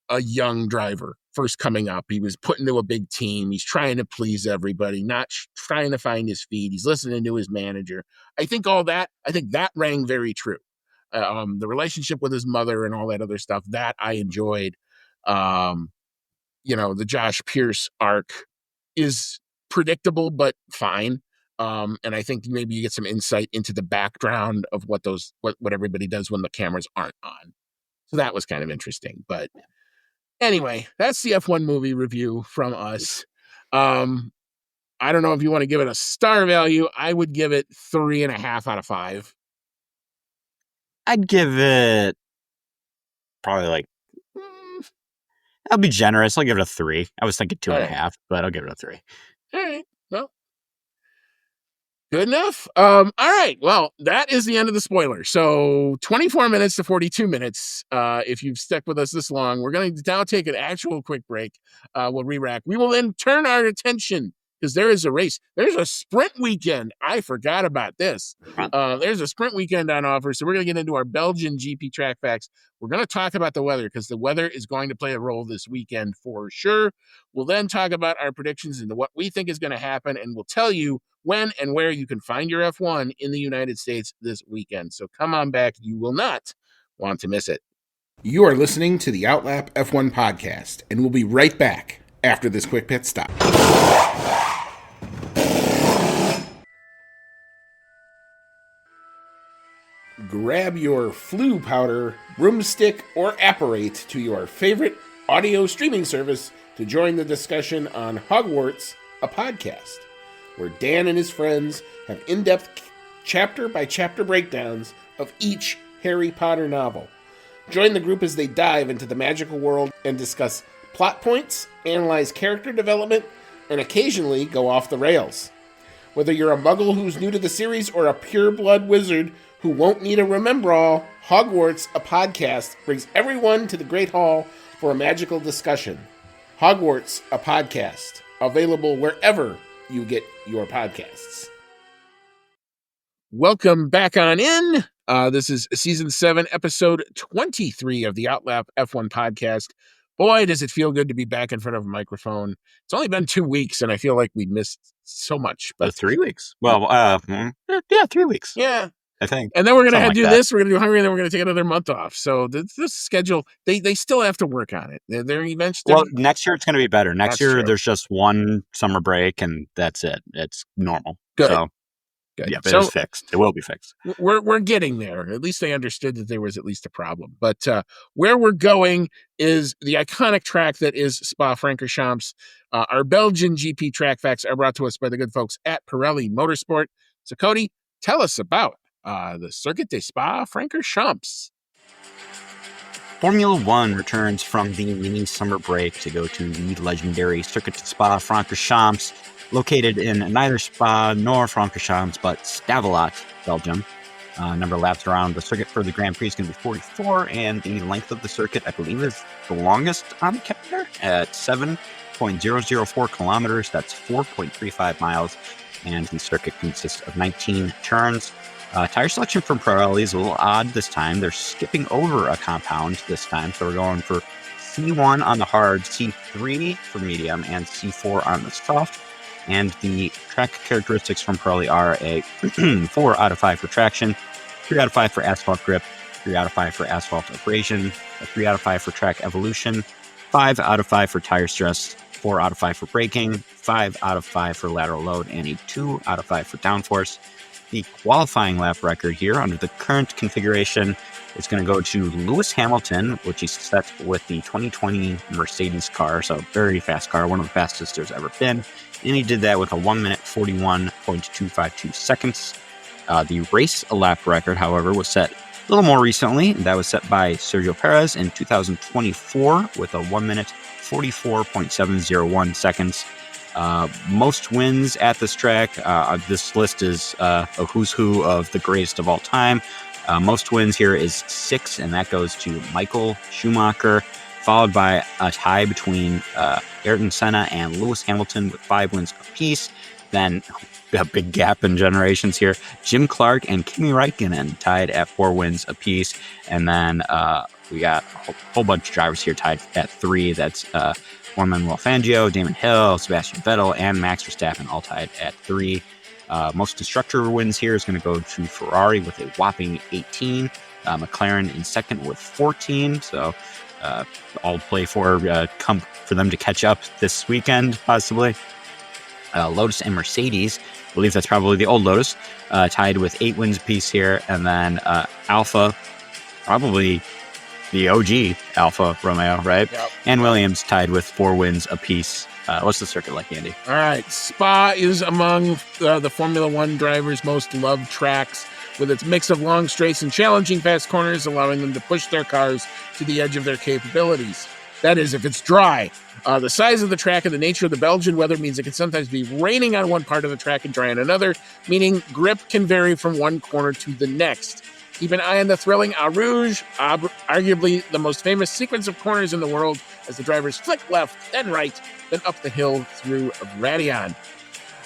a young driver first coming up. He was put into a big team. He's trying to please everybody, not trying to find his feet. He's listening to his manager. I think that rang very true. The relationship with his mother and all that other stuff that I enjoyed. The Josh Pierce arc is predictable, but fine. And I think maybe you get some insight into the background of what everybody does when the cameras aren't on. So that was kind of interesting. But anyway, that's the F1 movie review from us. I don't know if you want to give it a star value. I would give it 3.5 out of 5. I'd give it probably like, I'll be generous. I'll give it a 3. I was thinking 2.5, but I'll give it a 3. All right. Well, good enough. All right. Well, that is the end of the spoiler. So 24 minutes to 42 minutes. If you've stuck with us this long, we're going to now take an actual quick break. We'll re-rack. We will then turn our attention because there is a race. There's a sprint weekend. I forgot about this. There's a sprint weekend on offer. So we're going to get into our Belgian GP track facts. We're going to talk about the weather because the weather is going to play a role this weekend for sure. We'll then talk about our predictions into what we think is going to happen, and we'll tell you when and where you can find your F1 in the United States this weekend. So come on back. You will not want to miss it. You are listening to the Outlap F1 podcast, and we'll be right back after this quick pit stop. Grab your flu powder, broomstick, or apparate to your favorite audio streaming service to join the discussion on Hogwarts, a podcast, where Dan and his friends have in-depth chapter-by-chapter breakdowns of each Harry Potter novel. Join the group as they dive into the magical world and discuss plot points, analyze character development, and occasionally go off the rails. Whether you're a muggle who's new to the series or a pure-blood wizard who won't need a remember-all, Hogwarts, a podcast, brings everyone to the Great Hall for a magical discussion. Hogwarts, a podcast, available wherever you get your podcasts. Welcome back on in. This is Season 7, Episode 23 of the Outlap F1 podcast. Boy, does it feel good to be back in front of a microphone. It's only been 2 weeks, and I feel like we missed so much. But 3 weeks. Well, 3 weeks. Yeah. I think. And then we're going to Something do like that. this. We're going to do Hungary, and then we're going to take another month off. So this schedule, they still have to work on it. They're eventually. Well, next year it's going to be better. Next That's year true. there's just one summer break, and that's it. It's normal. Good. So, Good. yeah, it is fixed. It will be fixed. We're getting there. At least they understood that there was at least a problem. But where we're going is the iconic track that is Spa-Francorchamps. Our Belgian GP track facts are brought to us by the good folks at Pirelli Motorsport. So, Cody, tell us about the Circuit de Spa-Francorchamps. Formula One returns from the mini summer break to go to the legendary Circuit de Spa-Francorchamps, located in neither Spa nor Francorchamps, but Stavelot, Belgium. Number of laps around the circuit for the Grand Prix is going to be 44, and the length of the circuit, I believe, is the longest on the calendar at 7.004 kilometers. That's 4.35 miles, and the circuit consists of 19 turns. Tire selection from Pirelli is a little odd this time. They're skipping over a compound this time, so we're going for C1 on the hard, C3 for medium, and C4 on the soft. And the track characteristics from Pirelli are a 4 out of 5 for traction, 3 out of 5 for asphalt grip, 3 out of 5 for asphalt abrasion, a 3 out of 5 for track evolution, 5 out of 5 for tire stress, 4 out of 5 for braking, 5 out of 5 for lateral load, and a 2 out of 5 for downforce. The qualifying lap record here under the current configuration is going to go to Lewis Hamilton, which he set with the 2020 Mercedes car. So very fast car, one of the fastest there's ever been. And he did that with a 1 minute 41.252 seconds. The race lap record, however, was set a little more recently. That was set by Sergio Perez in 2024 with a 1 minute 44.701 seconds. Most wins at this track. This list is a who's who of the greatest of all time. Most wins here is 6, and that goes to Michael Schumacher, followed by a tie between Ayrton Senna and Lewis Hamilton with 5 wins apiece. Then a big gap in generations here. Jim Clark and Kimi Räikkönen tied at 4 wins apiece. And then we got a whole bunch of drivers here tied at 3. That's Juan Manuel Fangio, Damon Hill, Sebastian Vettel, and Max Verstappen all tied at 3. Most constructor wins here is going to go to Ferrari with a whopping 18. McLaren in second with 14. So all play for them to catch up this weekend, possibly. Lotus and Mercedes, I believe that's probably the old Lotus, tied with 8 wins apiece here. And then Alfa, probably the OG Alfa Romeo, right? Yep. And Williams tied with 4 wins apiece. What's the circuit like, Andy? All right. Spa is among the Formula One drivers' most loved tracks, with its mix of long straights and challenging fast corners, allowing them to push their cars to the edge of their capabilities. That is, if it's dry. The size of the track and the nature of the Belgian weather means it can sometimes be raining on one part of the track and dry on another, meaning grip can vary from one corner to the next. Keep an eye on the thrilling Eau Rouge, arguably the most famous sequence of corners in the world, as the drivers flick left, then right, then up the hill through Radion.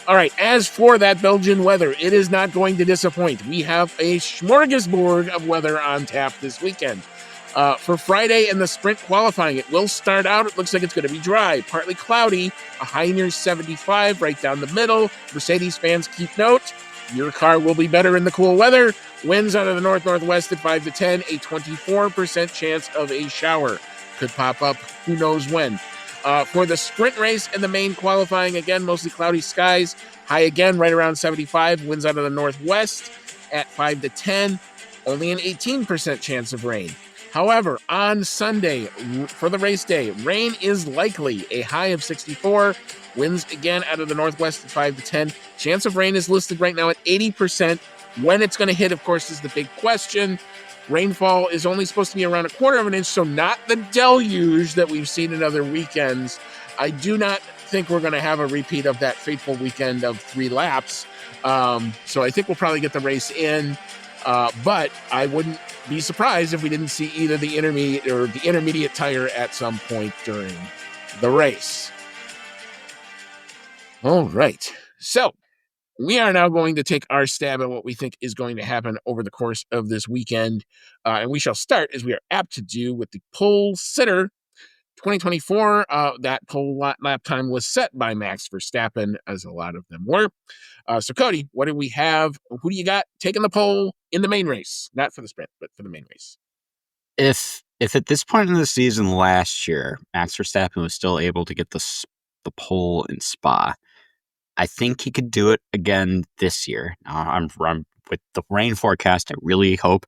All right, as for that Belgian weather, it is not going to disappoint. We have a smorgasbord of weather on tap this weekend. For Friday and the sprint qualifying, it will start out. It looks like it's going to be dry, partly cloudy, a high near 75 right down the middle. Mercedes fans, keep note. Your car will be better in the cool weather. Winds out of the north-northwest at 5 to 10. A 24% chance of a shower. Could pop up who knows when. For the sprint race and the main qualifying, again, mostly cloudy skies. High again, right around 75. Winds out of the northwest at 5 to 10. Only an 18% chance of rain. However, on Sunday, for the race day, rain is likely. A high of 64. Winds again out of the northwest at 5 to 10. Chance of rain is listed right now at 80%. When it's going to hit, of course, is the big question. Rainfall is only supposed to be around 1/4 of an inch, so not the deluge that we've seen in other weekends. I do not think we're going to have a repeat of that fateful weekend of 3 laps. So I think we'll probably get the race in. But I wouldn't be surprised if we didn't see either the intermediate or the intermediate tire at some point during the race. All right. So we are now going to take our stab at what we think is going to happen over the course of this weekend. And we shall start, as we are apt to do, with the pole sitter. 2024, that pole lap time was set by Max Verstappen, as a lot of them were. So, Cody, what do we have? Who do you got taking the pole in the main race? Not for the sprint, but for the main race. If at this point in the season last year, Max Verstappen was still able to get the pole in Spa, I think he could do it again this year. I'm with the rain forecast. I really hope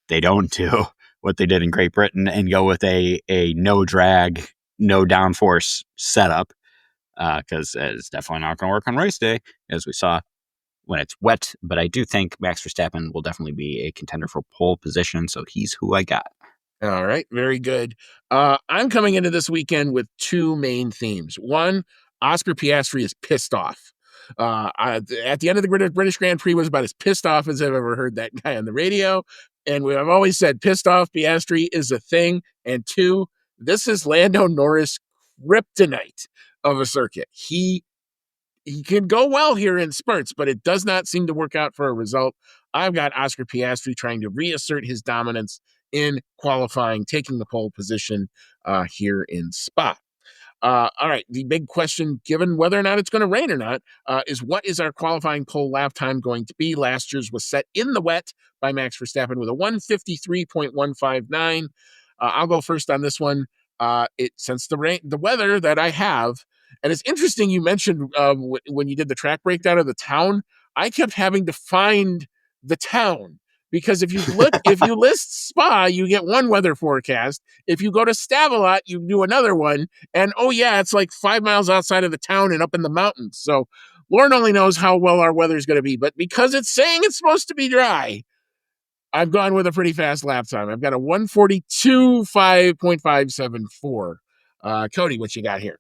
they don't do what they did in Great Britain and go with a no drag, no downforce setup, because it's definitely not going to work on race day, as we saw when it's wet. But I do think Max Verstappen will definitely be a contender for pole position, so he's who I got. All right, very good. I'm coming into this weekend with two main themes. One, Oscar Piastri is pissed off. At the end of the British Grand Prix was about as pissed off as I've ever heard that guy on the radio. And I've always said pissed off Piastri is a thing. And two, this is Lando Norris kryptonite of a circuit. He can go well here in spurts, but it does not seem to work out for a result. I've got Oscar Piastri trying to reassert his dominance in qualifying, taking the pole position here in Spa. All right, the big question, given whether or not it's going to rain or not, is what is our qualifying pole lap time going to be? Last year's was set in the wet by Max Verstappen with a 153.159. I'll go first on this one. Since the weather that I have, and it's interesting you mentioned when you did the track breakdown of the town, I kept having to find the town. Because if you list Spa, you get one weather forecast. If you go to Stavelot, you do another one. And oh yeah, it's like 5 miles outside of the town and up in the mountains. So Lord only knows how well our weather is going to be. But because it's saying it's supposed to be dry, I've gone with a pretty fast lap time. I've got a 142.574. Cody, what you got here?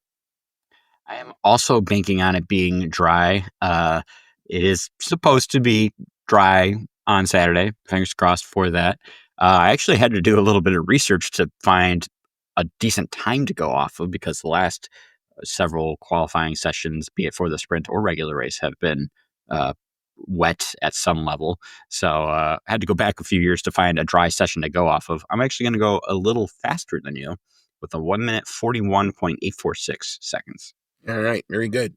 I am also banking on it being dry. It is supposed to be dry on Saturday. Fingers crossed for that. I actually had to do a little bit of research to find a decent time to go off of, because the last several qualifying sessions, be it for the sprint or regular race, have been wet at some level. So I had to go back a few years to find a dry session to go off of. I'm actually going to go a little faster than you with a 1 minute 41.846 seconds. All right, very good.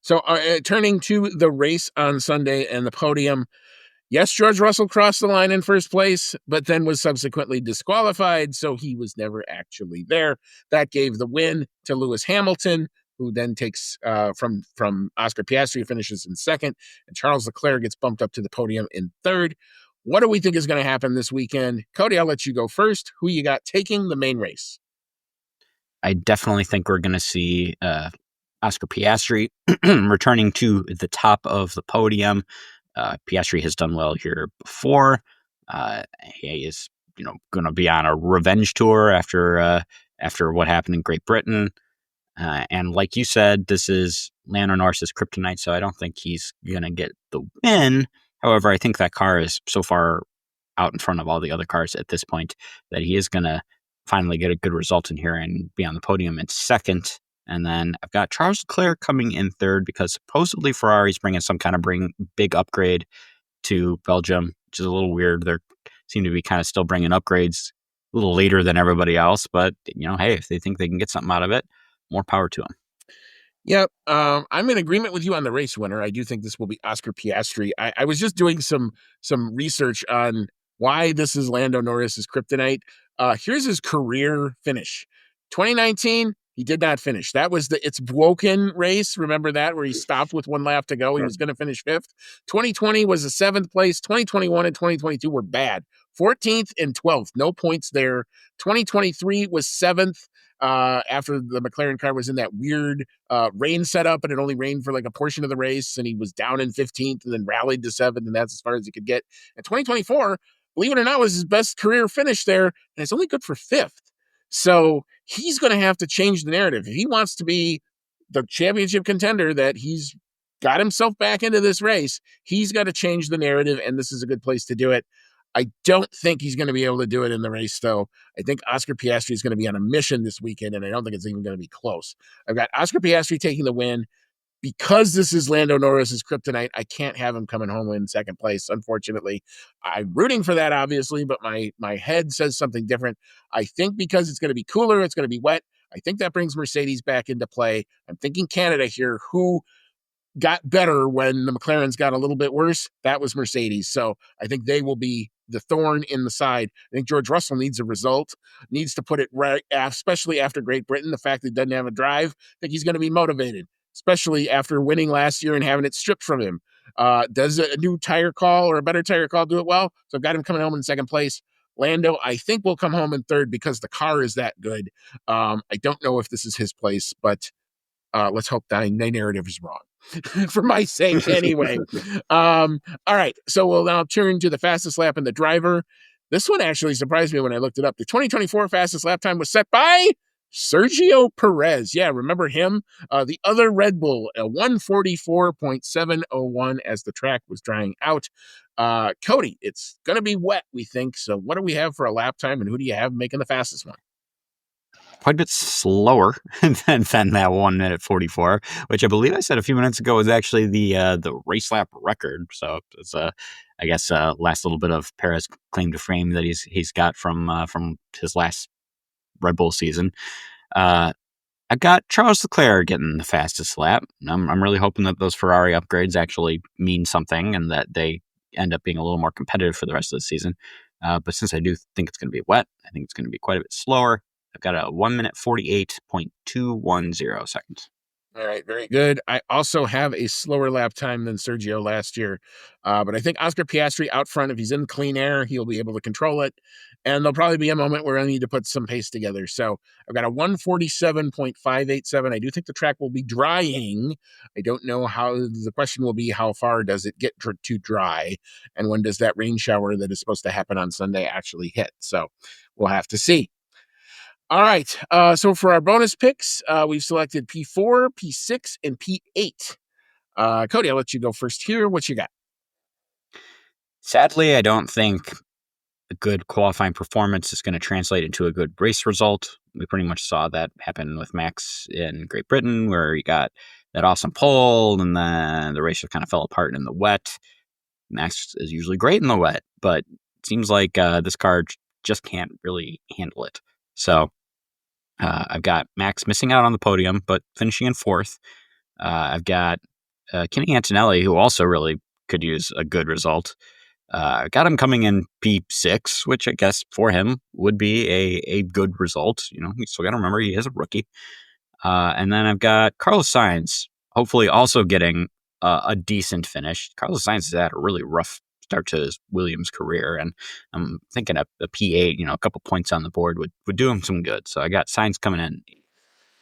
So turning to the race on Sunday and the podium, yes, George Russell crossed the line in first place, but then was subsequently disqualified, so he was never actually there. That gave the win to Lewis Hamilton, who then takes from Oscar Piastri, who finishes in second, and Charles Leclerc gets bumped up to the podium in third. What do we think is going to happen this weekend? Cody, I'll let you go first. Who you got taking the main race? I definitely think we're going to see Oscar Piastri returning to the top of the podium. Piastri has done well here before. He is, going to be on a revenge tour after what happened in Great Britain. And like you said, this is Lando Norris's kryptonite, so I don't think he's going to get the win. However, I think that car is so far out in front of all the other cars at this point that he is going to finally get a good result in here and be on the podium in second. And then I've got Charles Leclerc coming in third, because supposedly Ferrari's bringing some kind of big upgrade to Belgium, which is a little weird. They seem to be kind of still bringing upgrades a little later than everybody else. But, hey, if they think they can get something out of it, more power to them. Yep. I'm in agreement with you on the race winner. I do think this will be Oscar Piastri. I was just doing some research on why this is Lando Norris's kryptonite. Here's his career finish. 2019, he did not finish. That was It's Woken race. Remember that, where he stopped with 1 lap to go. He was going to finish fifth. 2020 was a 7th place. 2021 and 2022 were bad. 14th and 12th, no points there. 2023 was 7th. After the McLaren car was in that weird rain setup, and it only rained for like a portion of the race, and he was down in 15th and then rallied to 7th, and that's as far as he could get. And 2024, believe it or not, was his best career finish there, and it's only good for 5th. So he's going to have to change the narrative. If he wants to be the championship contender that he's got himself back into this race, he's got to change the narrative, and this is a good place to do it. I don't think he's going to be able to do it in the race, though. I think Oscar Piastri is going to be on a mission this weekend, and I don't think it's even going to be close. I've got Oscar Piastri taking the win because this is Lando Norris's kryptonite, I can't have him coming home in second place, unfortunately. I'm rooting for that, obviously, but my head says something different. I think because it's going to be cooler, it's going to be wet, I think that brings Mercedes back into play. I'm thinking Canada here, who got better when the McLarens got a little bit worse. That was Mercedes. So I think they will be the thorn in the side. I think George Russell needs a result, needs to put it right, especially after Great Britain. The fact that he doesn't have a drive, I think he's going to be motivated, especially after winning last year and having it stripped from him. Does a new tire call or a better tire call do it well? So I've got him coming home in second place. Lando, I think, will come home in third because the car is that good. I don't know if this is his place, but let's hope my narrative is wrong. For my sake, anyway. All right, so we'll now turn to the fastest lap and the driver. This one actually surprised me when I looked it up. The 2024 fastest lap time was set by Sergio Perez. Yeah, remember him? The other Red Bull, a 144.701 as the track was drying out. Cody, it's going to be wet, we think. So what do we have for a lap time, and who do you have making the fastest one? Quite a bit slower than that 1 minute 44, which I believe I said a few minutes ago was actually the race lap record. So it's I guess last little bit of Perez claim to fame that he's got from his last Red Bull season. I've got Charles Leclerc getting the fastest lap. I'm really hoping that those Ferrari upgrades actually mean something and that they end up being a little more competitive for the rest of the season. But since I do think it's going to be wet, I think it's going to be quite a bit slower. I've got a 1 minute 48.210 seconds. All right, very good. I also have a slower lap time than Sergio last year, but I think Oscar Piastri out front, if he's in clean air, he'll be able to control it, and there'll probably be a moment where I need to put some pace together. So I've got a 147.587. I do think the track will be drying. I don't know how, the question will be how far does it get to dry, and when does that rain shower that is supposed to happen on Sunday actually hit? So we'll have to see. All right. So for our bonus picks, we've selected P4, P6, and P8. Cody, I'll let you go first here. What you got? Sadly, I don't think a good qualifying performance is going to translate into a good race result. We pretty much saw that happen with Max in Great Britain, where he got that awesome pole, and then the race just kind of fell apart in the wet. Max is usually great in the wet, but it seems like this car just can't really handle it. So I've got Max missing out on the podium, but finishing in fourth. I've got Kimi Antonelli, who also really could use a good result. Got him coming in P6, which I guess for him would be a good result. You know, we still got to remember he is a rookie. And then I've got Carlos Sainz, hopefully also getting a decent finish. Carlos Sainz has had a really rough start to his Williams career, and I'm thinking a P8, a couple points on the board would do him some good. So I got Sainz coming in.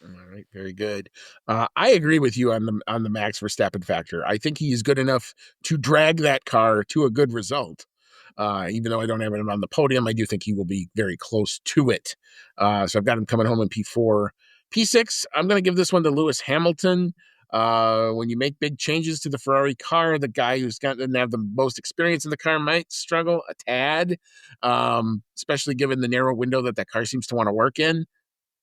All right, very good. I agree with you on the Max Verstappen factor. I think he is good enough to drag that car to a good result. Even though I don't have him on the podium, I do think he will be very close to it. So I've got him coming home in P4. P6, I'm going to give this one to Lewis Hamilton. When you make big changes to the Ferrari car, the guy doesn't have the most experience in the car might struggle a tad, especially given the narrow window that car seems to want to work in.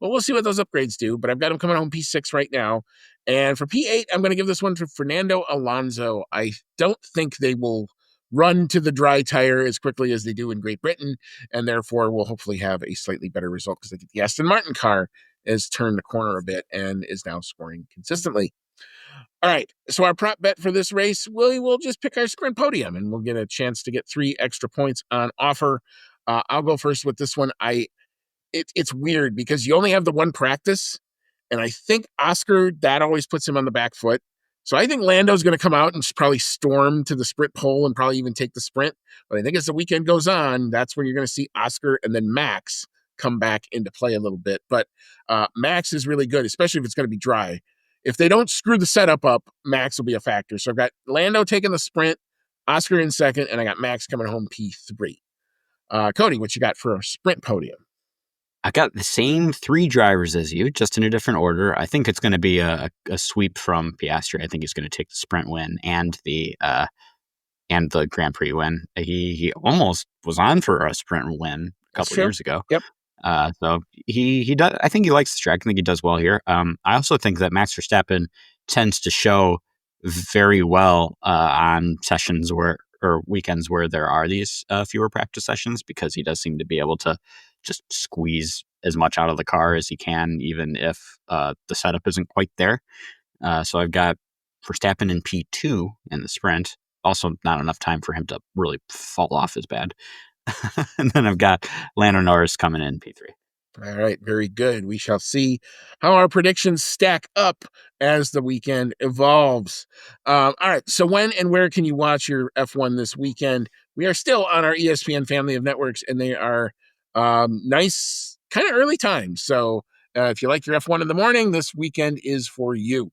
Well, we'll see what those upgrades do, but I've got him coming home P6 right now. And for P8, I'm going to give this one to Fernando Alonso. I don't think they will run to the dry tire as quickly as they do in Great Britain, and therefore we'll hopefully have a slightly better result because I think the Aston Martin car has turned the corner a bit and is now scoring consistently. All right, so our prop bet for this race, we'll just pick our sprint podium, and we'll get a chance to get 3 extra points on offer. I'll go first with this one. It's weird because you only have the one practice, and I think Oscar, that always puts him on the back foot. So I think Lando's going to come out and probably storm to the sprint pole and probably even take the sprint. But I think as the weekend goes on, that's when you're going to see Oscar and then Max come back into play a little bit. But Max is really good, especially if it's going to be dry. If they don't screw the setup up, Max will be a factor. So I've got Lando taking the sprint, Oscar in second, and I got Max coming home P3. Cody, what you got for a sprint podium? I got the same 3 drivers as you, just in a different order. I think it's going to be a sweep from Piastri. I think he's going to take the sprint win and the Grand Prix win. He almost was on for a sprint win a couple years ago. Yep. So he does. I think he likes the track. I think he does well here. I also think that Max Verstappen tends to show very well on sessions or weekends where there are these fewer practice sessions, because he does seem to be able to just squeeze as much out of the car as he can, even if the setup isn't quite there. So I've got Verstappen in P2 in the sprint. Also, not enough time for him to really fall off as bad. And then I've got Lando Norris coming in P3. All right, very good. We shall see how our predictions stack up as the weekend evolves. All right, so when and where can you watch your F1 this weekend? We are still on our ESPN family of networks, and they are nice, kind of early times. So if you like your F1 in the morning, this weekend is for you.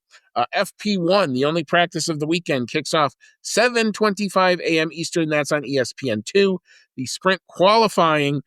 FP1, the only practice of the weekend, kicks off 7:25 a.m. Eastern. That's on ESPN2. The sprint qualifying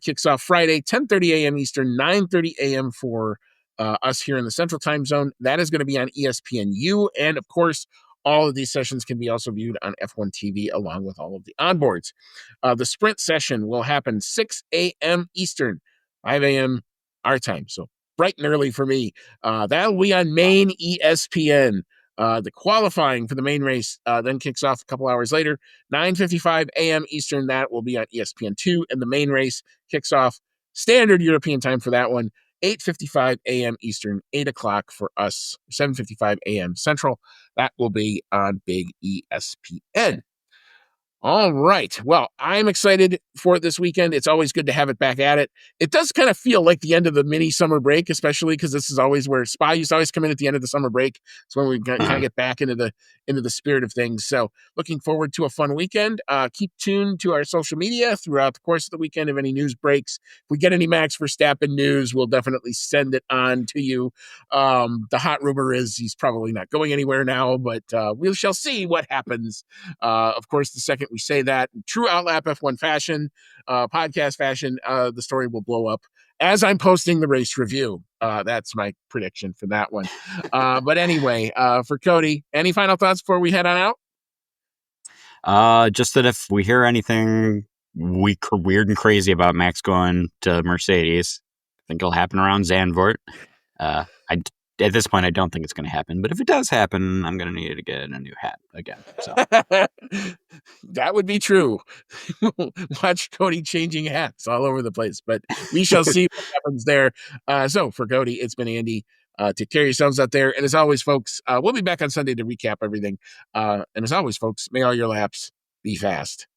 kicks off Friday, 10:30 a.m. Eastern, 9:30 a.m. for us here in the Central Time Zone. That is going to be on ESPNU. And of course, all of these sessions can be also viewed on F1 TV along with all of the onboards. The sprint session will happen 6 a.m. Eastern, 5 a.m. our time. So bright and early for me. That'll be on main ESPN. The qualifying for the main race then kicks off a couple hours later, 9:55 a.m. Eastern. That will be on ESPN2, and the main race kicks off standard European time for that one, 8:55 a.m. Eastern, 8 o'clock for us, 7:55 a.m. Central. That will be on big ESPN. All right. Well, I'm excited for it this weekend. It's always good to have it back at it. It does kind of feel like the end of the mini summer break, especially because this is always where Spa used to always come in at the end of the summer break. It's when we kind of get back into the spirit of things. So looking forward to a fun weekend. Keep tuned to our social media throughout the course of the weekend. If any news breaks, if we get any Max Verstappen news, we'll definitely send it on to you. The hot rumor is he's probably not going anywhere now, but we shall see what happens. Of course, the second we say that, true Outlap F1 fashion, podcast fashion, the story will blow up as I'm posting the race review. That's my prediction for that one. But anyway, for Cody, any final thoughts before we head on out? Just that if we hear anything weird and crazy about Max going to Mercedes, I think it'll happen around Zandvoort. At this point, I don't think it's going to happen. But if it does happen, I'm going to need to get a new hat again. So that would be true. Watch Cody changing hats all over the place. But we shall see what happens there. So for Cody, it's been Andy. Take care of yourselves out there. And as always, folks, we'll be back on Sunday to recap everything. And as always, folks, may all your laps be fast.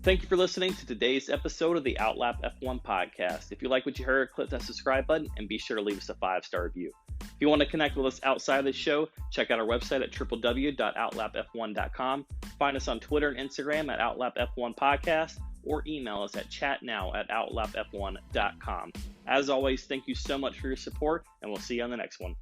Thank you for listening to today's episode of the Outlap F1 podcast. If you like what you heard, click that subscribe button and be sure to leave us a 5-star review. If you want to connect with us outside of the show, check out our website at www.outlapf1.com. Find us on Twitter and Instagram at OutlapF1 Podcast, or email us at chatnow@outlapf1.com. As always, thank you so much for your support, and we'll see you on the next one.